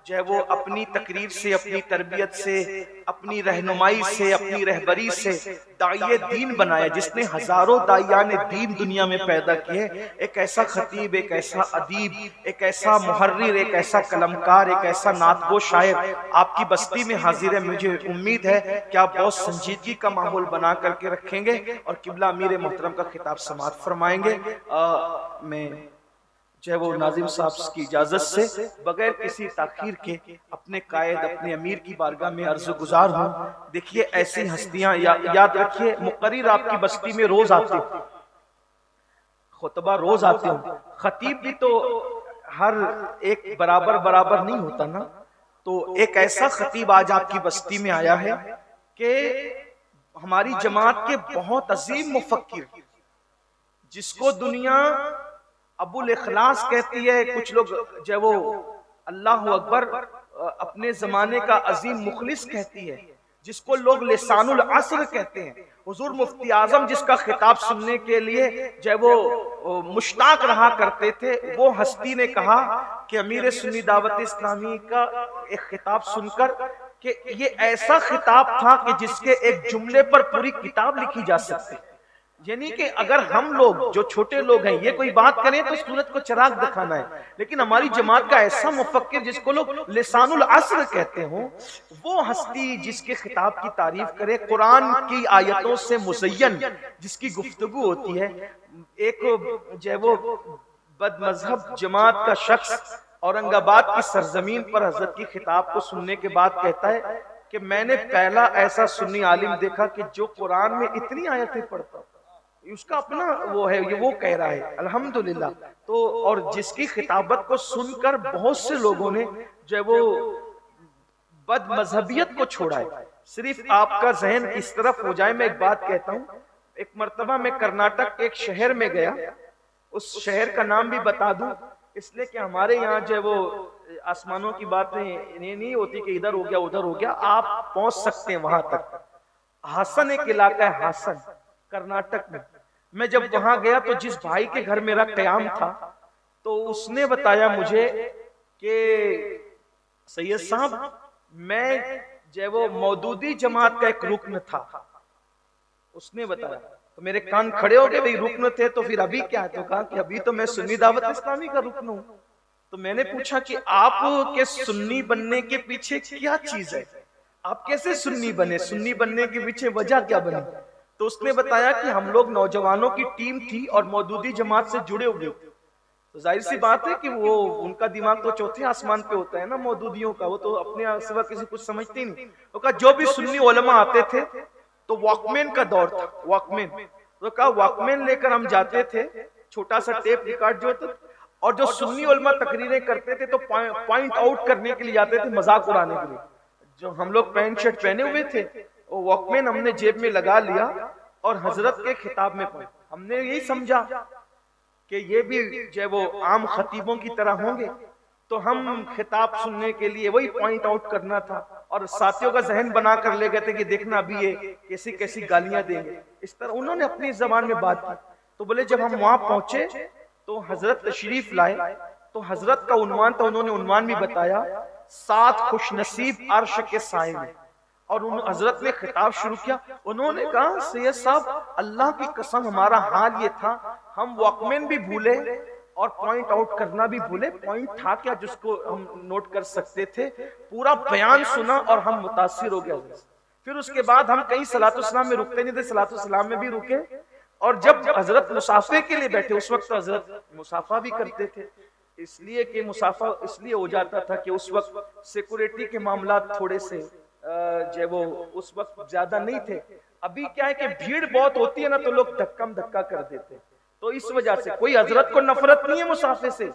جو ہے وہ اپنی تقریر سے، اپنی تربیت سے، اپنی رہنمائی سے، اپنی رہبری سے داعیہ دین بنایا، جس نے ہزاروں داعیان دین دنیا میں پیدا کیے، ایک ایسا خطیب، ایک ایسا ادیب، ایک ایسا محرر، ایک ایسا قلمکار، ایک ایسا نعت گو شاعر آپ کی بستی میں حاضر ہے۔ مجھے امید ہے کہ آپ بہت سنجیدگی کا ماحول بنا کر کے رکھیں گے اور قبلہ امیر محترم کا خطاب سماعت فرمائیں گے۔ میں جو ہے وہ ناظم صاحب کی اجازت سے بغیر کسی تاخیر کے اپنے قائد، اپنے امیر کی بارگاہ میں عرض گزار ہوں۔ دیکھیے ایسی ہستیاں یاد رکھیے، مقرر آپ کی بستی میں روز آتے ہوں، خطبہ روز آتے ہوں، خطیب بھی تو ہر ایک برابر نہیں ہوتا نا، تو ایک ایسا خطیب آج آپ کی بستی میں آیا ہے کہ ہماری جماعت کے بہت عظیم مفکر، جس کو دنیا ابو الاخلاص کہتی ہے، کچھ لوگ جو ہے وہ اللہ اکبر اپنے زمانے کا عظیم مخلص کہتی ہے، جس کو لوگ لسان العصر کہتے ہیں۔ حضور مفتی اعظم جس کا خطاب سننے کے لیے جو ہے وہ مشتاق رہا کرتے تھے، وہ ہستی نے کہا کہ امیر سنی دعوت اسلامی کا ایک خطاب سن کر کہ یہ ایسا خطاب تھا کہ جس کے ایک جملے پر پوری کتاب لکھی جا سکتی، یعنی کہ اگر ہم لوگ جو چھوٹے لوگ ہیں یہ کوئی بات کریں تو سورج کو چراغ دکھانا ہے، لیکن ہماری جماعت کا ایسا مفکر جس کو لوگ لسان العصر کہتے ہوں، وہ ہستی جس کے خطاب کی تعریف کرے، قرآن کی آیتوں سے مزین جس کی گفتگو ہوتی ہے، ایک جو ہے وہ بد مذہب جماعت کا شخص اورنگ آباد کی سرزمین پر حضرت کی خطاب کو سننے کے بعد کہتا ہے کہ میں نے پہلا ایسا سنی عالم دیکھا کہ جو قرآن میں اتنی آیتیں پڑھتا، اس کا اپنا وہ ہے، یہ وہ کہہ رہا ہے الحمدللہ۔ تو اور جس کی خطابت کو سن کر بہت سے لوگوں نے جو ہے وہ بد مذہبیت کو چھوڑا ہے۔ صرف آپ کا ذہن اس طرف ہو جائے، میں ایک بات کہتا ہوں، ایک مرتبہ میں کرناٹک ایک شہر میں گیا، اس شہر کا نام بھی بتا دوں، اس لیے کہ ہمارے یہاں جو ہے وہ آسمانوں کی باتیں نہیں ہوتی کہ ادھر ہو گیا ادھر ہو گیا، آپ پہنچ سکتے ہیں وہاں تک۔ ہاسن ایک علاقہ ہے، ہاسن کرناٹک میں۔ میں جب وہاں گیا تو جس بھائی کے گھر میرا قیام تھا تو اس نے بتایا مجھے کہ سید صاحب میں جو ہے وہ مودودی جماعت کا ایک رکن تھا۔ اس نے بتایا تو میرے کان کھڑے ہو گئے، بھئی رکن تھے تو پھر ابھی کیا ہے؟ تو کہا کہ ابھی تو میں سنی دعوت اسلامی کا رکن ہوں۔ تو میں نے پوچھا کہ آپ کے سنی بننے کے پیچھے کیا چیز ہے؟ آپ کیسے سنی بنے؟ سنی بننے کے پیچھے وجہ کیا بنی؟ تو اس نے بتایا کہ ہم لوگ نوجوانوں کی ٹیم تھی اور مودودی جماعت سے جڑے ہوئے تھے۔ تو ظاہر سی بات ہے کہ وہ ان کا دماغ تو چوتھے آسمان پہ ہوتا ہے نا مودودیوں کا، وہ تو اپنے سوا کسی کچھ سمجھتے نہیں۔ وہ کہا جو بھی سنی علماء آتے تھے تو واکمین کا دور تھا، واکمین۔ تو کہا واکمین لے کر ہم جاتے تھے، چھوٹا سا ٹیپ ریکارڈ جو ہوتا، اور جو سنی علماء تقریریں کرتے تھے تو پوائنٹ آؤٹ کرنے کے لیے جاتے تھے، مذاق اڑانے کے لیے۔ جو ہم لوگ پینٹ شرٹ پہنے ہوئے تھے وہ واکمین ہم نے جیب میں لگا لیا اور حضرت کے خطاب میں پڑھا۔ ہم نے یہی سمجھا کہ یہ بھی جو ہے وہ عام خطیبوں کی طرح ہوں گے، تو ہم خطاب سننے کے لیے وہی پوائنٹ آؤٹ کرنا تھا، اور ساتھیوں کا ذہن بنا کر لے گئے تھے کہ دیکھنا ابھی یہ کیسی کیسی گالیاں دیں گے۔ اس طرح انہوں نے اپنی زبان میں بات کی۔ تو بولے جب ہم وہاں پہنچے تو حضرت تشریف لائے، تو حضرت کا عنوان تھا، انہوں نے عنوان بھی بتایا، 7 خوش نصیب عرش کے سائے میں۔ اور حضرت نے خطاب شروع کیا۔ انہوں نے کہا سید صاحب اللہ کی قسم ہمارا حال یہ تھا، ہم واکمین بھی بھولے اور پوائنٹ آؤٹ کرنا بھی بھولے۔ پوائنٹ تھا کیا جس کو ہم نوٹ کر سکتے تھے؟ پورا بیان سنا اور ہم متاثر ہو گئے۔ پھر اس کے بعد ہم کہیں صلاۃ السلام میں رکتے نہیں تھے، صلاۃ السلام میں بھی رکے، اور جب حضرت مسافے کے لیے بیٹھے اس وقت حضرت مسافہ بھی کرتے تھے، اس لیے کہ مسافہ اس لیے ہو جاتا تھا کہ اس وقت سیکورٹی کے معاملات تھوڑے سے جو وہ اس وقت زیادہ نہیں تھے۔ ابھی کیا ہے کہ بھیڑ بہت ہوتی ہے نا تو لوگ دھکم دھکا کر دیتے، تو اس وجہ سے کوئی حضرت کو نفرت نہیں ہے مسافے سے،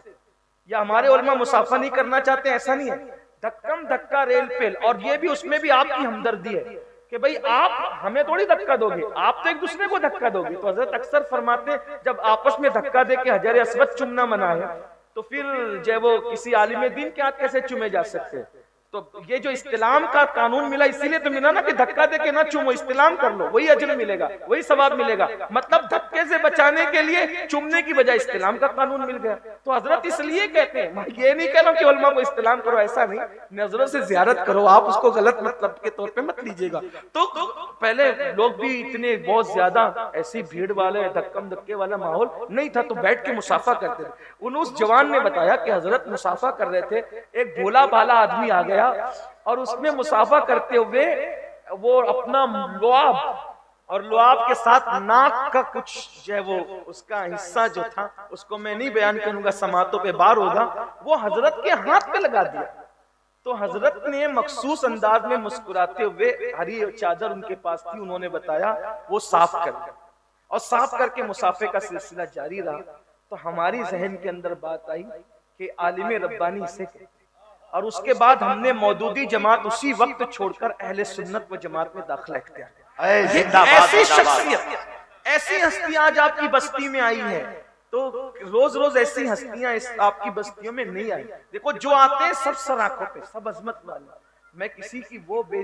یا ہمارے علماء مسافہ نہیں کرنا چاہتے، ایسا نہیں ہے، دھکم دھکا ریل پیل۔ اور یہ بھی اس میں بھی آپ کی ہمدردی ہے کہ بھئی آپ ہمیں تھوڑی دھکا دو گے، آپ تو ایک دوسرے کو دھکا دو گے۔ تو حضرت اکثر فرماتے ہیں جب آپس میں دھکا دے کے حجر اسود چومنا منع ہے تو پھر جو وہ کسی عالم دین کے ہاتھ کیسے چومے جا سکتے ہیں؟ تو یہ جو استلام کا قانون ملا اسی لیے تو ملا نا کہ دھکا دے کے نہ چومو، استلام کر لو، وہی اجر ملے گا، وہی ثواب ملے گا۔ مطلب دھکے سے بچانے کے لیے چومنے کی بجائے استلام کا قانون مل گیا۔ تو حضرت اس لیے کہتے ہیں، میں یہ نہیں کہہ رہا کہ علماء کو استلام کرو، ایسا نہیں، نظروں سے زیارت کرو، آپ اس کو غلط مطلب کے طور پہ مت لیجیے گا۔ تو پہلے لوگ بھی اتنے بہت زیادہ ایسی بھیڑ والے دھکم دھکے والا ماحول نہیں تھا، تو بیٹھ کے مسافہ کرتے تھے۔ اس جوان نے بتایا کہ حضرت مسافہ کر رہے تھے، ایک بھولا بالا آدمی آ گیا اور اس میں مسافہ کرتے ہوئے وہ اپنا لعاب اور لعاب کے ساتھ ناک کا کچھ جو ہے وہ اس کا حصہ جو تھا، اس کو میں نہیں بیان کروں گا، سماعتوں پہ بار ہوگا، وہ حضرت کے ہاتھ پہ لگا دیا۔ تو حضرت نے مخصوص انداز میں مسکراتے ہوئے، ہری چادر ان کے پاس تھی، انہوں نے بتایا وہ صاف کر دیا، اور صاف کر کے مسافے کا سلسلہ جاری رہا۔ تو ہماری ذہن کے اندر بات آئی کہ عالم ربانی اسے کہتے ہیں، اور اس کے بعد ہم نے مودودی جماعت اسی وقت چھوڑ کر اہل سنت و جماعت میں داخلہ اختیار کیا۔ ایسی شخصیت، ایسی ہستیاں آج آپ کی بستی میں آئی ہیں، تو روز روز ایسی ہستیاں آپ کی بستیوں میں نہیں آئی۔ دیکھو جو آتے ہیں سب سر آنکھوں پہ، سب عظمت والے، میں کسی کی وہ بے